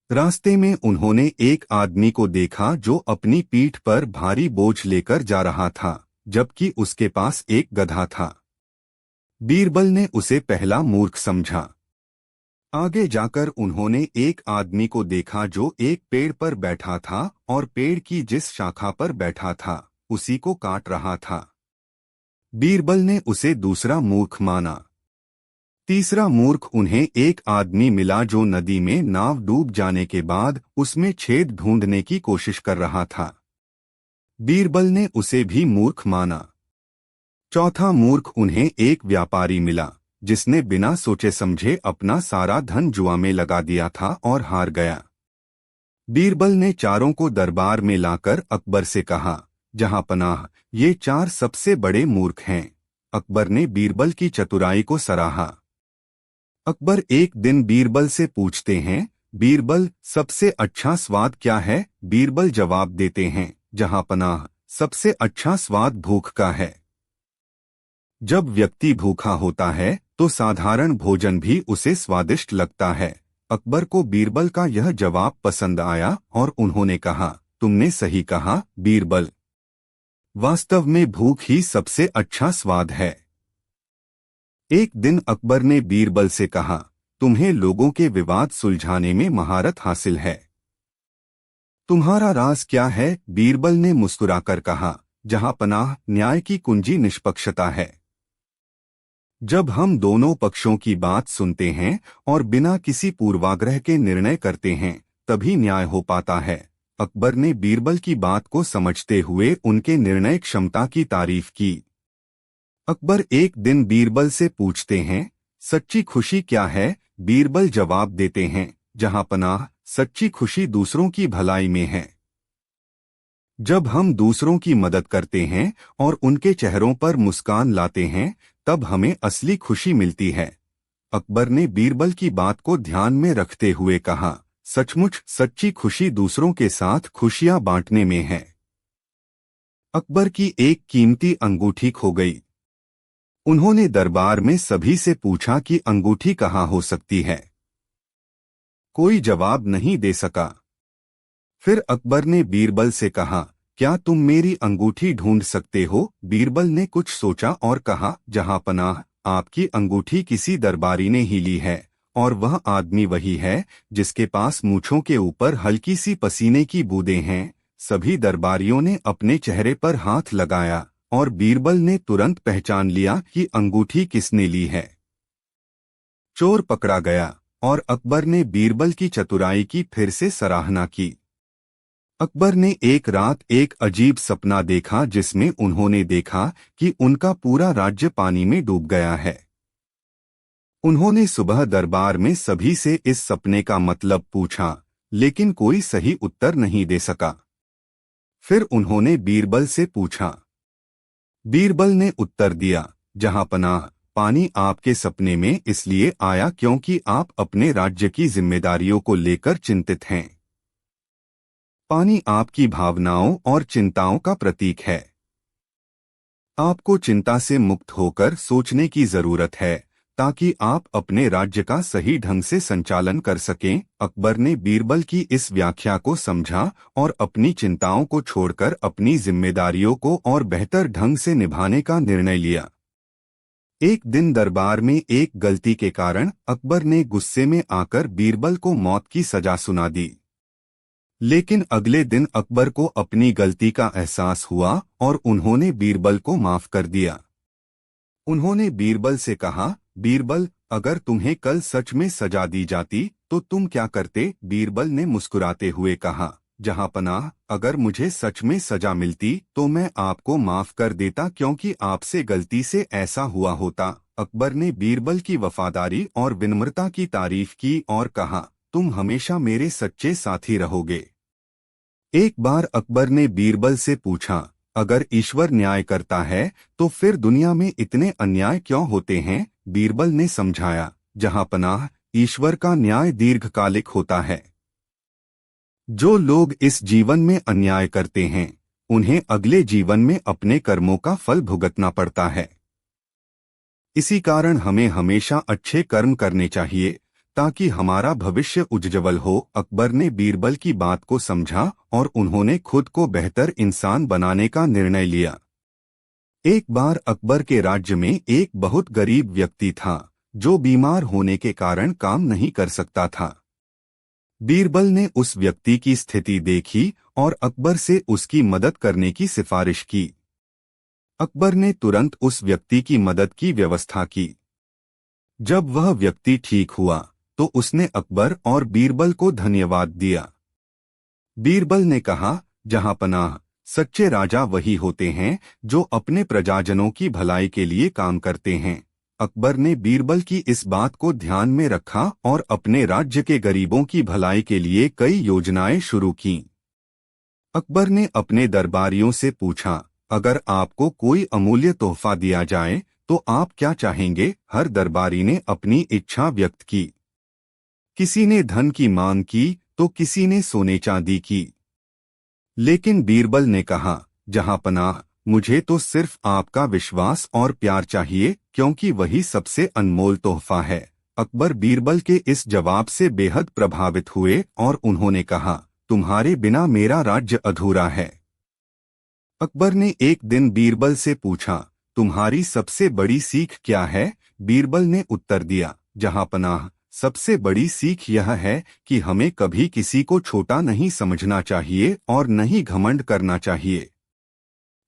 रास्ते में उन्होंने एक आदमी को देखा जो अपनी पीठ पर भारी बोझ लेकर जा रहा था, जबकि उसके पास एक गधा था। बीरबल ने उसे पहला मूर्ख समझा। आगे जाकर उन्होंने एक आदमी को देखा जो एक पेड़ पर बैठा था और पेड़ की जिस शाखा पर बैठा था, उसी को काट रहा था। बीरबल ने उसे दूसरा मूर्ख माना। तीसरा मूर्ख उन्हें एक आदमी मिला जो नदी में नाव डूब जाने के बाद उसमें छेद ढूंढने की कोशिश कर रहा था। बीरबल ने उसे भी मूर्ख माना। चौथा मूर्ख उन्हें एक व्यापारी मिला जिसने बिना सोचे समझे अपना सारा धन जुआ में लगा दिया था और हार गया। बीरबल ने चारों को दरबार में लाकर अकबर से कहा, जहां पनाह, ये चार सबसे बड़े मूर्ख हैं। अकबर ने बीरबल की चतुराई को सराहा। अकबर एक दिन बीरबल से पूछते हैं, बीरबल, सबसे अच्छा स्वाद क्या है? बीरबल जवाब देते हैं, जहां पनाह, सबसे अच्छा स्वाद भूख का है। जब व्यक्ति भूखा होता है तो साधारण भोजन भी उसे स्वादिष्ट लगता है। अकबर को बीरबल का यह जवाब पसंद आया और उन्होंने कहा, तुमने सही कहा बीरबल। वास्तव में भूख ही सबसे अच्छा स्वाद है। एक दिन अकबर ने बीरबल से कहा, तुम्हें लोगों के विवाद सुलझाने में महारत हासिल है। तुम्हारा राज क्या है? बीरबल ने मुस्कुराकर कहा, जहां पनाह, न्याय की कुंजी निष्पक्षता है। जब हम दोनों पक्षों की बात सुनते हैं और बिना किसी पूर्वाग्रह के निर्णय करते हैं तभी न्याय हो पाता है। अकबर ने बीरबल की बात को समझते हुए उनके निर्णय क्षमता की तारीफ की। अकबर एक दिन बीरबल से पूछते हैं, सच्ची खुशी क्या है? बीरबल जवाब देते हैं, जहां पनाह, सच्ची खुशी दूसरों की भलाई में है। जब हम दूसरों की मदद करते हैं और उनके चेहरों पर मुस्कान लाते हैं तब हमें असली खुशी मिलती है। अकबर ने बीरबल की बात को ध्यान में रखते हुए कहा, सचमुच सच्ची खुशी दूसरों के साथ खुशियां बांटने में है। अकबर की एक कीमती अंगूठी खो गई। उन्होंने दरबार में सभी से पूछा कि अंगूठी कहाँ हो सकती है। कोई जवाब नहीं दे सका। फिर अकबर ने बीरबल से कहा, क्या तुम मेरी अंगूठी ढूंढ सकते हो? बीरबल ने कुछ सोचा और कहा, जहां पनाह, आपकी अंगूठी किसी दरबारी ने ही ली है और वह आदमी वही है जिसके पास मूंछों के ऊपर हल्की सी पसीने की बूंदें हैं। सभी दरबारियों ने अपने चेहरे पर हाथ लगाया और बीरबल ने तुरंत पहचान लिया कि अंगूठी किसने ली है। चोर पकड़ा गया और अकबर ने बीरबल की चतुराई की फिर से सराहना की। अकबर ने एक रात एक अजीब सपना देखा जिसमें उन्होंने देखा कि उनका पूरा राज्य पानी में डूब गया है। उन्होंने सुबह दरबार में सभी से इस सपने का मतलब पूछा, लेकिन कोई सही उत्तर नहीं दे सका। फिर उन्होंने बीरबल से पूछा। बीरबल ने उत्तर दिया, जहां पनाह, पानी आपके सपने में इसलिए आया क्योंकि आप अपने राज्य की जिम्मेदारियों को लेकर चिंतित हैं। पानी आपकी भावनाओं और चिंताओं का प्रतीक है। आपको चिंता से मुक्त होकर सोचने की जरूरत है ताकि आप अपने राज्य का सही ढंग से संचालन कर सकें। अकबर ने बीरबल की इस व्याख्या को समझा और अपनी चिंताओं को छोड़कर अपनी जिम्मेदारियों को और बेहतर ढंग से निभाने का निर्णय लिया। एक दिन दरबार में एक गलती के कारण अकबर ने गुस्से में आकर बीरबल को मौत की सजा सुना दी। लेकिन अगले दिन अकबर को अपनी गलती का एहसास हुआ और उन्होंने बीरबल को माफ कर दिया। उन्होंने बीरबल से कहा, बीरबल, अगर तुम्हें कल सच में सजा दी जाती तो तुम क्या करते? बीरबल ने मुस्कुराते हुए कहा, जहां पनाह, अगर मुझे सच में सजा मिलती तो मैं आपको माफ कर देता क्योंकि आपसे गलती से ऐसा हुआ होता। अकबर ने बीरबल की वफादारी और विनम्रता की तारीफ की और कहा, तुम हमेशा मेरे सच्चे साथी रहोगे। एक बार अकबर ने बीरबल से पूछा, अगर ईश्वर न्याय करता है तो फिर दुनिया में इतने अन्याय क्यों होते हैं? बीरबल ने समझाया, जहां पनाह, ईश्वर का न्याय दीर्घकालिक होता है। जो लोग इस जीवन में अन्याय करते हैं उन्हें अगले जीवन में अपने कर्मों का फल भुगतना पड़ता है। इसी कारण हमें हमेशा अच्छे कर्म करने चाहिए ताकि हमारा भविष्य उज्ज्वल हो। अकबर ने बीरबल की बात को समझा और उन्होंने खुद को बेहतर इंसान बनाने का निर्णय लिया। एक बार अकबर के राज्य में एक बहुत गरीब व्यक्ति था जो बीमार होने के कारण काम नहीं कर सकता था। बीरबल ने उस व्यक्ति की स्थिति देखी और अकबर से उसकी मदद करने की सिफारिश की। अकबर ने तुरंत उस व्यक्ति की मदद की व्यवस्था की। जब वह व्यक्ति ठीक हुआ तो उसने अकबर और बीरबल को धन्यवाद दिया। बीरबल ने कहा, जहांपनाह, सच्चे राजा वही होते हैं जो अपने प्रजाजनों की भलाई के लिए काम करते हैं। अकबर ने बीरबल की इस बात को ध्यान में रखा और अपने राज्य के गरीबों की भलाई के लिए कई योजनाएं शुरू कीं। अकबर ने अपने दरबारियों से पूछा, अगर आपको कोई अमूल्य तोहफा दिया जाए तो आप क्या चाहेंगे? हर दरबारी ने अपनी इच्छा व्यक्त की। किसी ने धन की मांग की तो किसी ने सोने चांदी की। लेकिन बीरबल ने कहा, जहांपनाह, मुझे तो सिर्फ आपका विश्वास और प्यार चाहिए, क्योंकि वही सबसे अनमोल तोहफा है। अकबर बीरबल के इस जवाब से बेहद प्रभावित हुए और उन्होंने कहा, तुम्हारे बिना मेरा राज्य अधूरा है। अकबर ने एक दिन बीरबल से पूछा, तुम्हारी सबसे बड़ी सीख क्या है? बीरबल ने उत्तर दिया, जहांपनाह, सबसे बड़ी सीख यह है कि हमें कभी किसी को छोटा नहीं समझना चाहिए और नहीं घमंड करना चाहिए।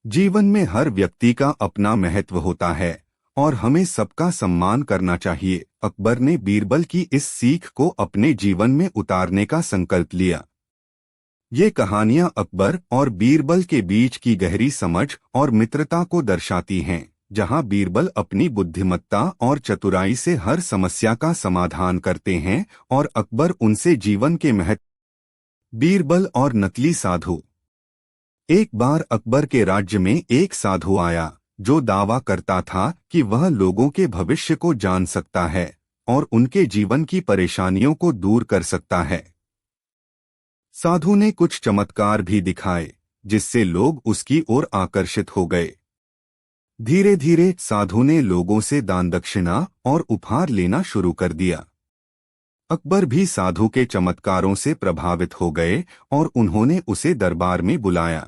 जीवन में हर व्यक्ति का अपना महत्व होता है और हमें सबका सम्मान करना चाहिए। अकबर ने बीरबल की इस सीख को अपने जीवन में उतारने का संकल्प लिया। ये कहानियां अकबर और बीरबल के बीच की गहरी समझ और मित्रता को दर्शाती हैं, जहां बीरबल अपनी बुद्धिमत्ता और चतुराई से हर समस्या का समाधान करते हैं और अकबर उनसे जीवन के महत्व। बीरबल और नकली साधु। एक बार अकबर के राज्य में एक साधु आया जो दावा करता था कि वह लोगों के भविष्य को जान सकता है और उनके जीवन की परेशानियों को दूर कर सकता है। साधु ने कुछ चमत्कार भी दिखाए जिससे लोग उसकी ओर आकर्षित हो गए। धीरे धीरे साधु ने लोगों से दान दक्षिणा और उपहार लेना शुरू कर दिया। अकबर भी साधु के चमत्कारों से प्रभावित हो गए और उन्होंने उसे दरबार में बुलाया।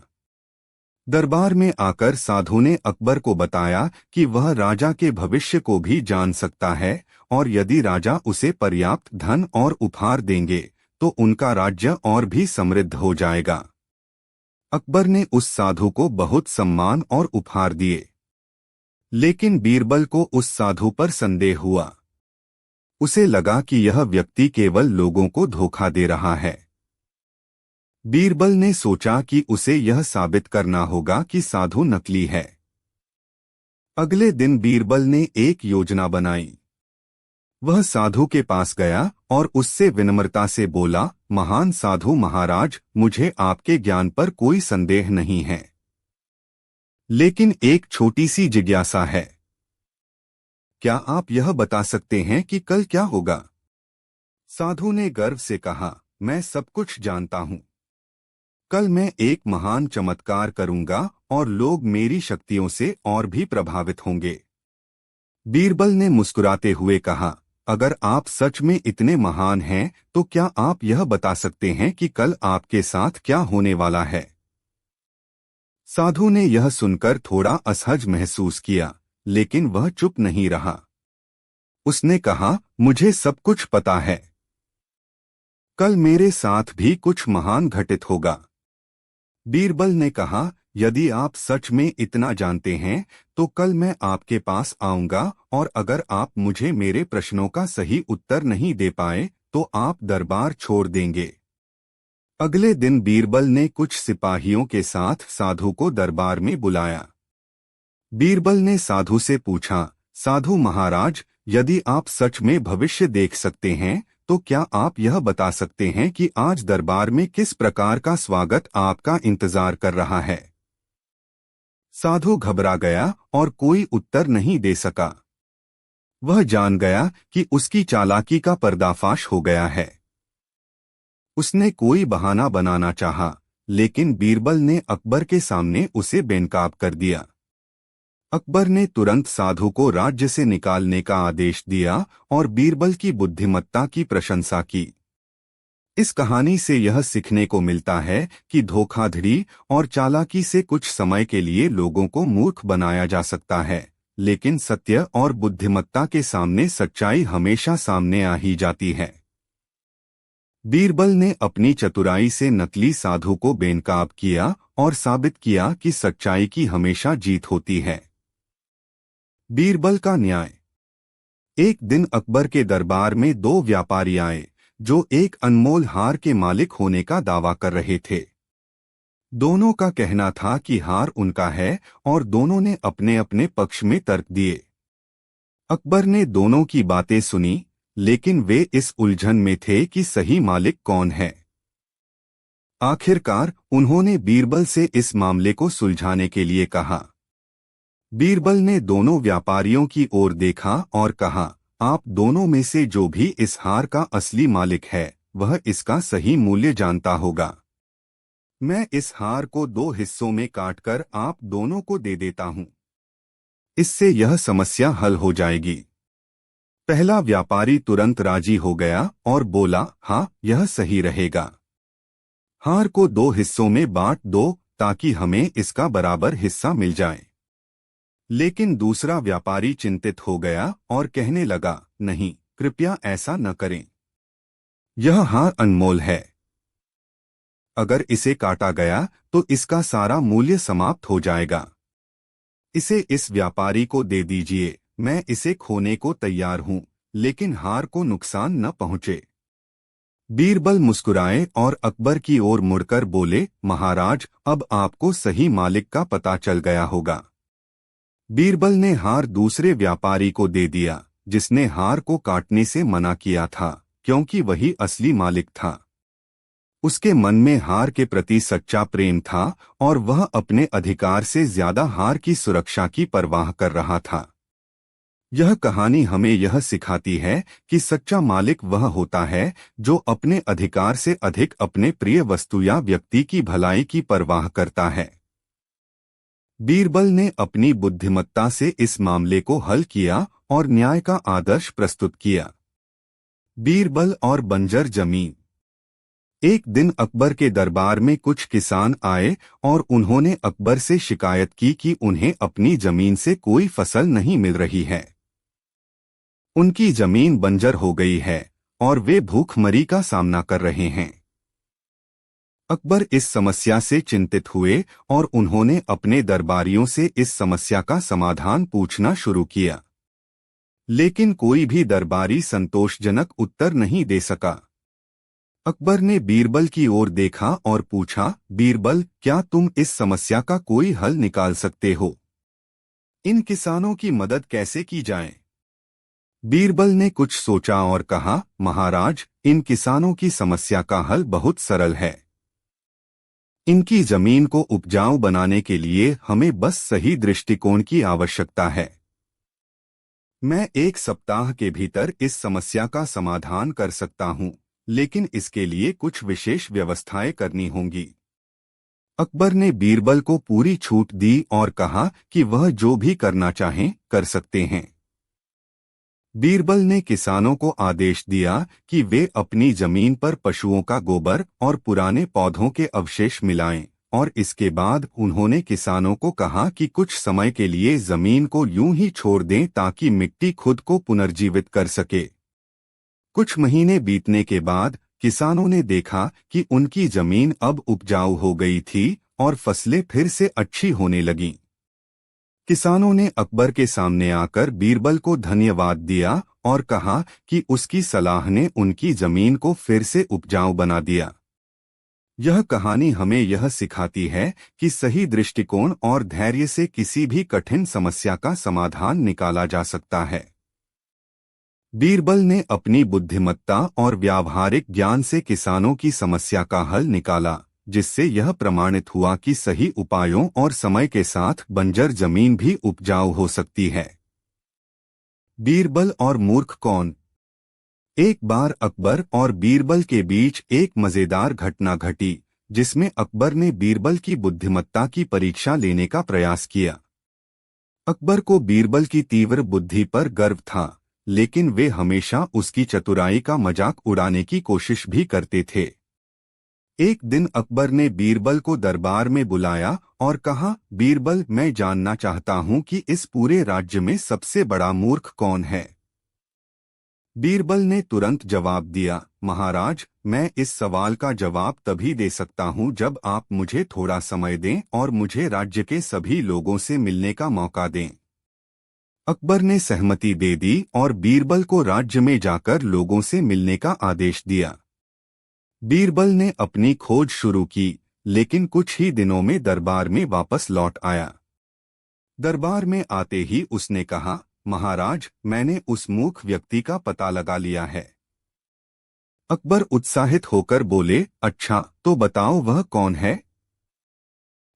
दरबार में आकर साधु ने अकबर को बताया कि वह राजा के भविष्य को भी जान सकता है और यदि राजा उसे पर्याप्त धन और उपहार देंगे तो उनका राज्य और भी समृद्ध हो जाएगा। अकबर ने उस साधु को बहुत सम्मान और उपहार दिए। लेकिन बीरबल को उस साधु पर संदेह हुआ। उसे लगा कि यह व्यक्ति केवल लोगों को धोखा दे रहा है। बीरबल ने सोचा कि उसे यह साबित करना होगा कि साधु नकली है। अगले दिन बीरबल ने एक योजना बनाई। वह साधु के पास गया और उससे विनम्रता से बोला, महान साधु महाराज, मुझे आपके ज्ञान पर कोई संदेह नहीं है, लेकिन एक छोटी सी जिज्ञासा है। क्या आप यह बता सकते हैं कि कल क्या होगा? साधु ने गर्व से कहा, मैं सब कुछ जानता हूं। कल मैं एक महान चमत्कार करूंगा और लोग मेरी शक्तियों से और भी प्रभावित होंगे। बीरबल ने मुस्कुराते हुए कहा, अगर आप सच में इतने महान हैं तो क्या आप यह बता सकते हैं कि कल आपके साथ क्या होने वाला है? साधु ने यह सुनकर थोड़ा असहज महसूस किया, लेकिन वह चुप नहीं रहा। उसने कहा, मुझे सब कुछ पता है। कल मेरे साथ भी कुछ महान घटित होगा। बीरबल ने कहा, यदि आप सच में इतना जानते हैं तो कल मैं आपके पास आऊंगा और अगर आप मुझे मेरे प्रश्नों का सही उत्तर नहीं दे पाए तो आप दरबार छोड़ देंगे। अगले दिन बीरबल ने कुछ सिपाहियों के साथ साधु को दरबार में बुलाया। बीरबल ने साधु से पूछा, साधु महाराज, यदि आप सच में भविष्य देख सकते हैं तो क्या आप यह बता सकते हैं कि आज दरबार में किस प्रकार का स्वागत आपका इंतजार कर रहा है? साधु घबरा गया और कोई उत्तर नहीं दे सका। वह जान गया कि उसकी चालाकी का पर्दाफाश हो गया है। उसने कोई बहाना बनाना चाहा, लेकिन बीरबल ने अकबर के सामने उसे बेनकाब कर दिया। अकबर ने तुरंत साधु को राज्य से निकालने का आदेश दिया और बीरबल की बुद्धिमत्ता की प्रशंसा की। इस कहानी से यह सीखने को मिलता है कि धोखाधड़ी और चालाकी से कुछ समय के लिए लोगों को मूर्ख बनाया जा सकता है, लेकिन सत्य और बुद्धिमत्ता के सामने सच्चाई हमेशा सामने आ ही जाती है। बीरबल ने अपनी चतुराई से नकली साधु को बेनकाब किया और साबित किया कि सच्चाई की हमेशा जीत होती है। बीरबल का न्याय। एक दिन अकबर के दरबार में दो व्यापारी आए जो एक अनमोल हार के मालिक होने का दावा कर रहे थे। दोनों का कहना था कि हार उनका है और दोनों ने अपने अपने पक्ष में तर्क दिए। अकबर ने दोनों की बातें सुनी, लेकिन वे इस उलझन में थे कि सही मालिक कौन है। आखिरकार उन्होंने बीरबल से इस मामले को सुलझाने के लिए कहा। बीरबल ने दोनों व्यापारियों की ओर देखा और कहा, आप दोनों में से जो भी इस हार का असली मालिक है वह इसका सही मूल्य जानता होगा। मैं इस हार को दो हिस्सों में काटकर आप दोनों को दे देता हूं। इससे यह समस्या हल हो जाएगी। पहला व्यापारी तुरंत राजी हो गया और बोला, हाँ, यह सही रहेगा। हार को दो हिस्सों में बांट दो ताकि हमें इसका बराबर हिस्सा मिल जाए। लेकिन दूसरा व्यापारी चिंतित हो गया और कहने लगा, नहीं, कृपया ऐसा न करें। यह हार अनमोल है। अगर इसे काटा गया तो इसका सारा मूल्य समाप्त हो जाएगा। इसे इस व्यापारी को दे दीजिए, मैं इसे खोने को तैयार हूं, लेकिन हार को नुकसान न पहुंचे। बीरबल मुस्कुराए और अकबर की ओर मुड़कर बोले, महाराज, अब आपको सही मालिक का पता चल गया होगा। बीरबल ने हार दूसरे व्यापारी को दे दिया, जिसने हार को काटने से मना किया था, क्योंकि वही असली मालिक था। उसके मन में हार के प्रति सच्चा प्रेम था और वह अपने अधिकार से ज्यादा हार की सुरक्षा की परवाह कर रहा था। यह कहानी हमें यह सिखाती है कि सच्चा मालिक वह होता है जो अपने अधिकार से अधिक अपने प्रिय वस्तु या व्यक्ति की भलाई की परवाह करता है। बीरबल ने अपनी बुद्धिमत्ता से इस मामले को हल किया और न्याय का आदर्श प्रस्तुत किया। बीरबल और बंजर जमीन। एक दिन अकबर के दरबार में कुछ किसान आए और उन्होंने अकबर से शिकायत की कि उन्हें अपनी जमीन से कोई फसल नहीं मिल रही है। उनकी जमीन बंजर हो गई है और वे भूखमरी का सामना कर रहे हैं। अकबर इस समस्या से चिंतित हुए और उन्होंने अपने दरबारियों से इस समस्या का समाधान पूछना शुरू किया। लेकिन कोई भी दरबारी संतोषजनक उत्तर नहीं दे सका। अकबर ने बीरबल की ओर देखा और पूछा, बीरबल, क्या तुम इस समस्या का कोई हल निकाल सकते हो? इन किसानों की मदद कैसे की जाए? बीरबल ने कुछ सोचा और कहा, महाराज, इन किसानों की समस्या का हल बहुत सरल है। इनकी जमीन को उपजाऊ बनाने के लिए हमें बस सही दृष्टिकोण की आवश्यकता है। मैं एक सप्ताह के भीतर इस समस्या का समाधान कर सकता हूं, लेकिन इसके लिए कुछ विशेष व्यवस्थाएं करनी होंगी। अकबर ने बीरबल को पूरी छूट दी और कहा कि वह जो भी करना चाहें कर सकते हैं। बीरबल ने किसानों को आदेश दिया कि वे अपनी जमीन पर पशुओं का गोबर और पुराने पौधों के अवशेष मिलाएं, और इसके बाद उन्होंने किसानों को कहा कि कुछ समय के लिए जमीन को यूं ही छोड़ दें ताकि मिट्टी खुद को पुनर्जीवित कर सके। कुछ महीने बीतने के बाद किसानों ने देखा कि उनकी जमीन अब उपजाऊ हो गई थी और फसलें फिर से अच्छी होने लगीं। किसानों ने अकबर के सामने आकर बीरबल को धन्यवाद दिया और कहा कि उसकी सलाह ने उनकी जमीन को फिर से उपजाऊ बना दिया। यह कहानी हमें यह सिखाती है कि सही दृष्टिकोण और धैर्य से किसी भी कठिन समस्या का समाधान निकाला जा सकता है। बीरबल ने अपनी बुद्धिमत्ता और व्यावहारिक ज्ञान से किसानों की समस्या का हल निकाला, जिससे यह प्रमाणित हुआ कि सही उपायों और समय के साथ बंजर जमीन भी उपजाऊ हो सकती है। बीरबल और मूर्ख कौन? एक बार अकबर और बीरबल के बीच एक मजेदार घटना घटी, जिसमें अकबर ने बीरबल की बुद्धिमत्ता की परीक्षा लेने का प्रयास किया। अकबर को बीरबल की तीव्र बुद्धि पर गर्व था, लेकिन वे हमेशा उसकी चतुराई का मजाक उड़ाने की कोशिश भी करते थे। एक दिन अकबर ने बीरबल को दरबार में बुलाया और कहा, बीरबल, मैं जानना चाहता हूं कि इस पूरे राज्य में सबसे बड़ा मूर्ख कौन है। बीरबल ने तुरंत जवाब दिया, महाराज, मैं इस सवाल का जवाब तभी दे सकता हूँ जब आप मुझे थोड़ा समय दें और मुझे राज्य के सभी लोगों से मिलने का मौका दें। अकबर ने सहमति दे दी और बीरबल को राज्य में जाकर लोगों से मिलने का आदेश दिया। बीरबल ने अपनी खोज शुरू की, लेकिन कुछ ही दिनों में दरबार में वापस लौट आया। दरबार में आते ही उसने कहा, महाराज, मैंने उस मूर्ख व्यक्ति का पता लगा लिया है। अकबर उत्साहित होकर बोले, अच्छा, तो बताओ वह कौन है?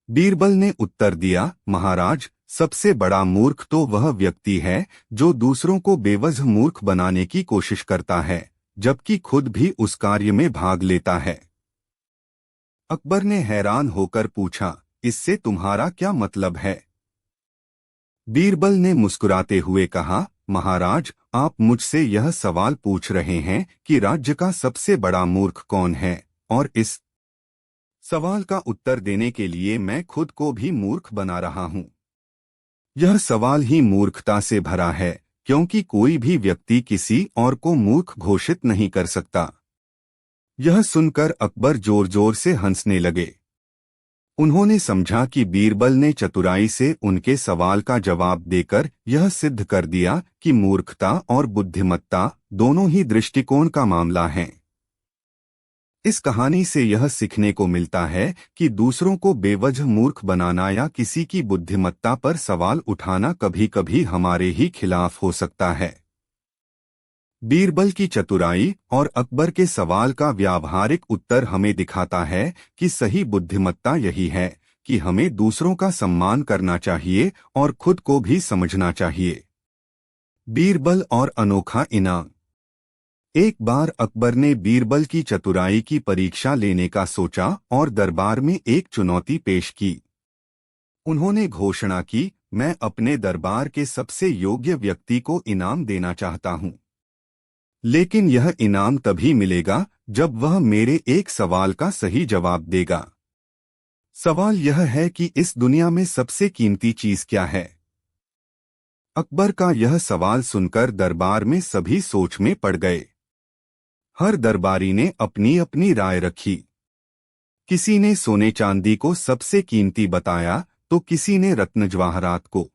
बीरबल ने उत्तर दिया, महाराज, सबसे बड़ा मूर्ख तो वह व्यक्ति है जो दूसरों को बेवजह मूर्ख बनाने की कोशिश करता है, जबकि खुद भी उस कार्य में भाग लेता है। अकबर ने हैरान होकर पूछा, इससे तुम्हारा क्या मतलब है? बीरबल ने मुस्कुराते हुए कहा, महाराज, आप मुझसे यह सवाल पूछ रहे हैं कि राज्य का सबसे बड़ा मूर्ख कौन है, और इस सवाल का उत्तर देने के लिए मैं खुद को भी मूर्ख बना रहा हूं। यह सवाल ही मूर्खता से भरा है, क्योंकि कोई भी व्यक्ति किसी और को मूर्ख घोषित नहीं कर सकता। यह सुनकर अकबर जोर जोर से हंसने लगे। उन्होंने समझा कि बीरबल ने चतुराई से उनके सवाल का जवाब देकर यह सिद्ध कर दिया कि मूर्खता और बुद्धिमत्ता दोनों ही दृष्टिकोण का मामला है। इस कहानी से यह सीखने को मिलता है कि दूसरों को बेवजह मूर्ख बनाना या किसी की बुद्धिमत्ता पर सवाल उठाना कभी-कभी हमारे ही खिलाफ हो सकता है। बीरबल की चतुराई और अकबर के सवाल का व्यावहारिक उत्तर हमें दिखाता है कि सही बुद्धिमत्ता यही है कि हमें दूसरों का सम्मान करना चाहिए और खुद को भी समझना चाहिए। बीरबल और अनोखा इनाम। एक बार अकबर ने बीरबल की चतुराई की परीक्षा लेने का सोचा और दरबार में एक चुनौती पेश की। उन्होंने घोषणा की, मैं अपने दरबार के सबसे योग्य व्यक्ति को इनाम देना चाहता हूं, लेकिन यह इनाम तभी मिलेगा जब वह मेरे एक सवाल का सही जवाब देगा। सवाल यह है कि इस दुनिया में सबसे कीमती चीज क्या है? अकबर का यह सवाल सुनकर दरबार में सभी सोच में पड़ गए। हर दरबारी ने अपनी अपनी राय रखी। किसी ने सोने चांदी को सबसे कीमती बताया, तो किसी ने रत्न जवाहरात को।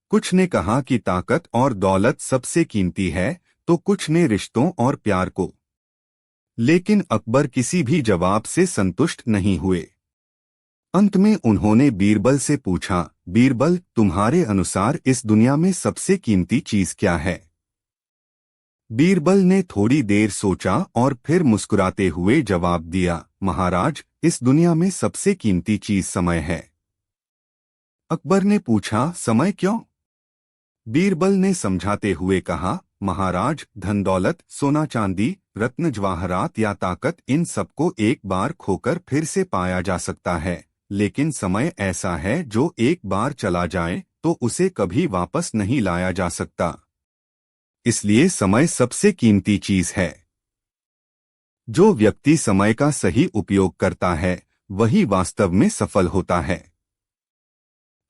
कुछ ने कहा कि ताकत और दौलत सबसे कीमती है, तो कुछ ने रिश्तों और प्यार को। लेकिन अकबर किसी भी जवाब से संतुष्ट नहीं हुए। अंत में उन्होंने बीरबल से पूछा, बीरबल, तुम्हारे अनुसार इस दुनिया में सबसे कीमती चीज क्या है? बीरबल ने थोड़ी देर सोचा और फिर मुस्कुराते हुए जवाब दिया, महाराज, इस दुनिया में सबसे कीमती चीज समय है। अकबर ने पूछा, समय क्यों? बीरबल ने समझाते हुए कहा, महाराज, धन दौलत, सोना चांदी, रत्न जवाहरात या ताकत, इन सबको एक बार खोकर फिर से पाया जा सकता है, लेकिन समय ऐसा है जो एक बार चला जाए तो उसे कभी वापस नहीं लाया जा सकता। इसलिए समय सबसे कीमती चीज है। जो व्यक्ति समय का सही उपयोग करता है, वही वास्तव में सफल होता है।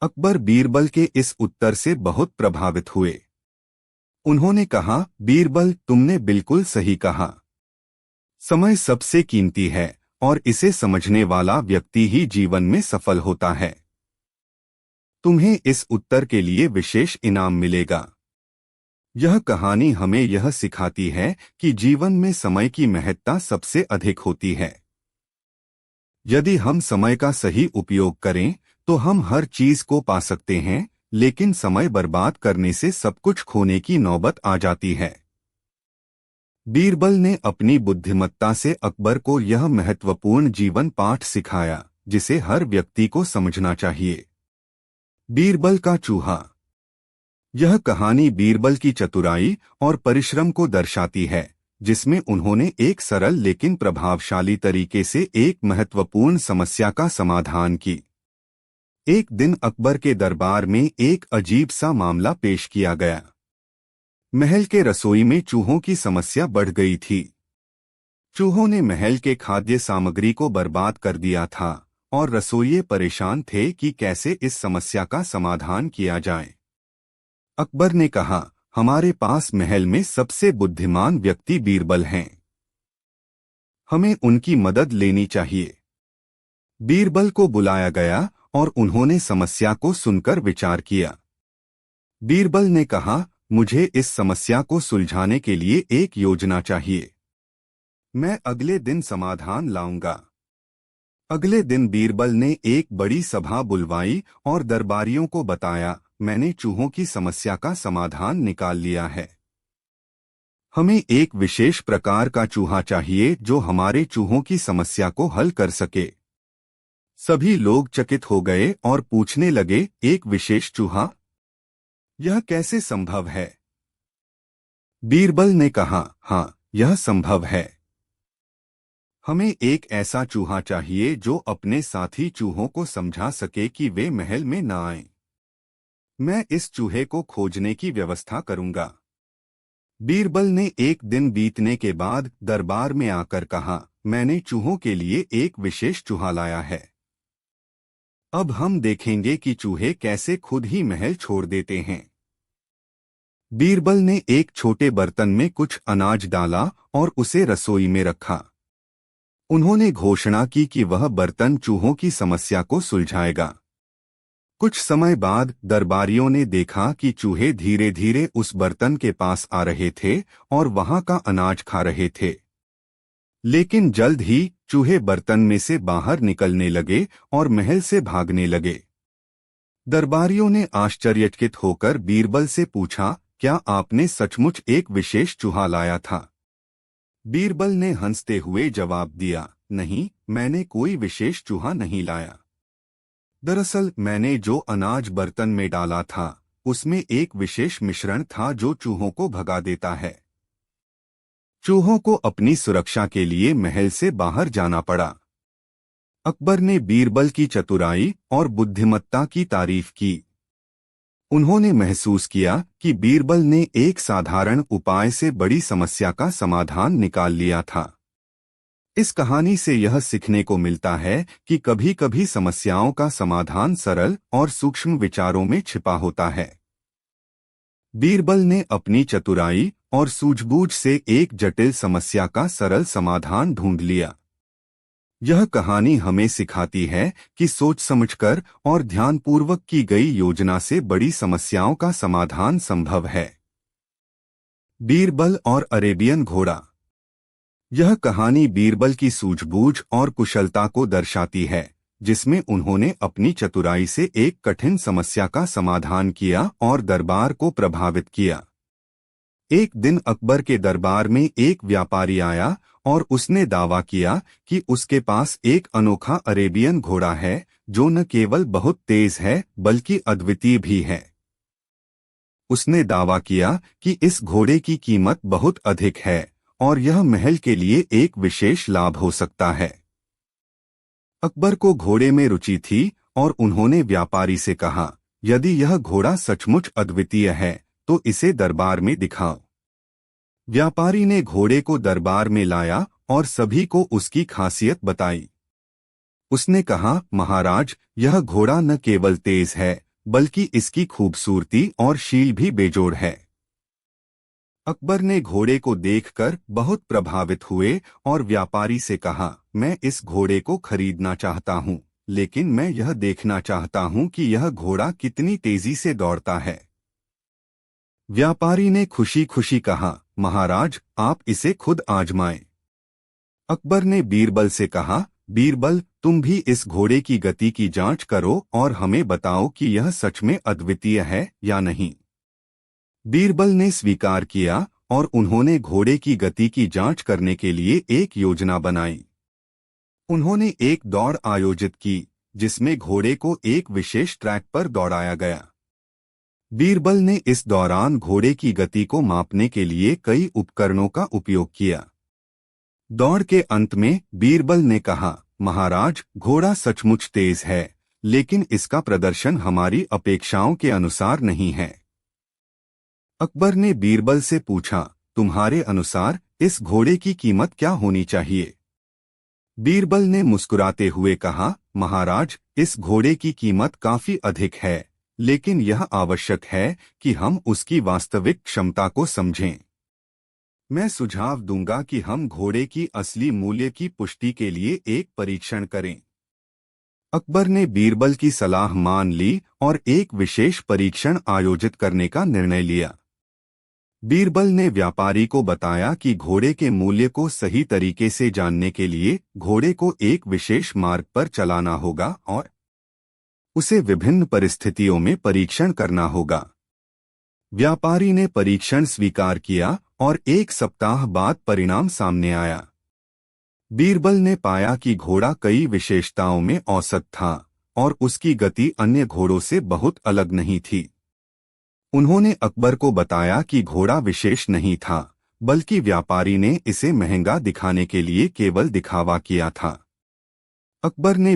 अकबर बीरबल के इस उत्तर से बहुत प्रभावित हुए। उन्होंने कहा, बीरबल, तुमने बिल्कुल सही कहा। समय सबसे कीमती है और इसे समझने वाला व्यक्ति ही जीवन में सफल होता है। तुम्हें इस उत्तर के लिए विशेष इनाम मिलेगा। यह कहानी हमें यह सिखाती है कि जीवन में समय की महत्ता सबसे अधिक होती है। यदि हम समय का सही उपयोग करें तो हम हर चीज को पा सकते हैं, लेकिन समय बर्बाद करने से सब कुछ खोने की नौबत आ जाती है। बीरबल ने अपनी बुद्धिमत्ता से अकबर को यह महत्वपूर्ण जीवन पाठ सिखाया, जिसे हर व्यक्ति को समझना चाहिए। बीरबल का चूहा। यह कहानी बीरबल की चतुराई और परिश्रम को दर्शाती है, जिसमें उन्होंने एक सरल लेकिन प्रभावशाली तरीके से एक महत्वपूर्ण समस्या का समाधान की। एक दिन अकबर के दरबार में एक अजीब सा मामला पेश किया गया। महल के रसोई में चूहों की समस्या बढ़ गई थी। चूहों ने महल के खाद्य सामग्री को बर्बाद कर दिया था और रसोइये परेशान थे कि कैसे इस समस्या का समाधान किया जाए। अकबर ने कहा, हमारे पास महल में सबसे बुद्धिमान व्यक्ति बीरबल हैं। हमें उनकी मदद लेनी चाहिए। बीरबल को बुलाया गया और उन्होंने समस्या को सुनकर विचार किया। बीरबल ने कहा, मुझे इस समस्या को सुलझाने के लिए एक योजना चाहिए। मैं अगले दिन समाधान लाऊंगा। अगले दिन बीरबल ने एक बड़ी सभा बुलवाई और दरबारियों को बताया, मैंने चूहों की समस्या का समाधान निकाल लिया है। हमें एक विशेष प्रकार का चूहा चाहिए जो हमारे चूहों की समस्या को हल कर सके। सभी लोग चकित हो गए और पूछने लगे, एक विशेष चूहा? यह कैसे संभव है? बीरबल ने कहा, हाँ, यह संभव है। हमें एक ऐसा चूहा चाहिए जो अपने साथी चूहों को समझा सके कि वे महल में न आएं। मैं इस चूहे को खोजने की व्यवस्था करूंगा। बीरबल ने एक दिन बीतने के बाद दरबार में आकर कहा, मैंने चूहों के लिए एक विशेष चूहा लाया है। अब हम देखेंगे कि चूहे कैसे खुद ही महल छोड़ देते हैं। बीरबल ने एक छोटे बर्तन में कुछ अनाज डाला और उसे रसोई में रखा। उन्होंने घोषणा की कि वह बर्तन चूहों की समस्या को सुलझाएगा। कुछ समय बाद दरबारियों ने देखा कि चूहे धीरे धीरे उस बर्तन के पास आ रहे थे और वहां का अनाज खा रहे थे। लेकिन जल्द ही चूहे बर्तन में से बाहर निकलने लगे और महल से भागने लगे। दरबारियों ने आश्चर्यचकित होकर बीरबल से पूछा, क्या आपने सचमुच एक विशेष चूहा लाया था? बीरबल ने हंसते हुए जवाब दिया, नहीं, मैंने कोई विशेष चूहा नहीं लाया। दरअसल मैंने जो अनाज बर्तन में डाला था उसमें एक विशेष मिश्रण था जो चूहों को भगा देता है। चूहों को अपनी सुरक्षा के लिए महल से बाहर जाना पड़ा। अकबर ने बीरबल की चतुराई और बुद्धिमत्ता की तारीफ की। उन्होंने महसूस किया कि बीरबल ने एक साधारण उपाय से बड़ी समस्या का समाधान निकाल लिया था। इस कहानी से यह सीखने को मिलता है कि कभी कभी समस्याओं का समाधान सरल और सूक्ष्म विचारों में छिपा होता है। बीरबल ने अपनी चतुराई और सूझबूझ से एक जटिल समस्या का सरल समाधान ढूंढ लिया। यह कहानी हमें सिखाती है कि सोच समझकर और ध्यानपूर्वक की गई योजना से बड़ी समस्याओं का समाधान संभव है। बीरबल और अरेबियन घोड़ा। यह कहानी बीरबल की सूझबूझ और कुशलता को दर्शाती है, जिसमें उन्होंने अपनी चतुराई से एक कठिन समस्या का समाधान किया और दरबार को प्रभावित किया। एक दिन अकबर के दरबार में एक व्यापारी आया और उसने दावा किया कि उसके पास एक अनोखा अरेबियन घोड़ा है जो न केवल बहुत तेज है बल्कि अद्वितीय भी है। उसने दावा किया कि इस घोड़े की कीमत बहुत अधिक है और यह महल के लिए एक विशेष लाभ हो सकता है। अकबर को घोड़े में रुचि थी और उन्होंने व्यापारी से कहा, यदि यह घोड़ा सचमुच अद्वितीय है तो इसे दरबार में दिखाओ। व्यापारी ने घोड़े को दरबार में लाया और सभी को उसकी खासियत बताई। उसने कहा, महाराज, यह घोड़ा न केवल तेज है बल्कि इसकी खूबसूरती और शील भी बेजोड़ है। अकबर ने घोड़े को देखकर बहुत प्रभावित हुए और व्यापारी से कहा, मैं इस घोड़े को खरीदना चाहता हूँ, लेकिन मैं यह देखना चाहता हूँ कि यह घोड़ा कितनी तेजी से दौड़ता है। व्यापारी ने खुशी खुशी कहा, महाराज, आप इसे खुद आजमाएं। अकबर ने बीरबल से कहा, बीरबल, तुम भी इस घोड़े की गति की जांच करो और हमें बताओ कि यह सच में अद्वितीय है या नहीं। बीरबल ने स्वीकार किया और उन्होंने घोड़े की गति की जांच करने के लिए एक योजना बनाई। उन्होंने एक दौड़ आयोजित की जिसमें घोड़े को एक विशेष ट्रैक पर दौड़ाया गया। बीरबल ने इस दौरान घोड़े की गति को मापने के लिए कई उपकरणों का उपयोग किया। दौड़ के अंत में बीरबल ने कहा, महाराज, घोड़ा सचमुच तेज है, लेकिन इसका प्रदर्शन हमारी अपेक्षाओं के अनुसार नहीं है। अकबर ने बीरबल से पूछा, तुम्हारे अनुसार इस घोड़े की कीमत क्या होनी चाहिए? बीरबल ने मुस्कुराते हुए कहा, महाराज, इस घोड़े की कीमत काफी अधिक है, लेकिन यह आवश्यक है कि हम उसकी वास्तविक क्षमता को समझें। मैं सुझाव दूंगा कि हम घोड़े की असली मूल्य की पुष्टि के लिए एक परीक्षण करें। अकबर ने बीरबल की सलाह मान ली और एक विशेष परीक्षण आयोजित करने का निर्णय लिया। बीरबल ने व्यापारी को बताया कि घोड़े के मूल्य को सही तरीके से जानने के लिए घोड़े को एक विशेष मार्ग पर चलाना होगा और उसे विभिन्न परिस्थितियों में परीक्षण करना होगा। व्यापारी ने परीक्षण स्वीकार किया और एक सप्ताह बाद परिणाम सामने आया। बीरबल ने पाया कि घोड़ा कई विशेषताओं में औसत था और उसकी गति अन्य घोड़ों से बहुत अलग नहीं थी। उन्होंने अकबर को बताया कि घोड़ा विशेष नहीं था, बल्कि व्यापारी ने इसे महंगा दिखाने के लिए केवल दिखावा किया था। अकबर ने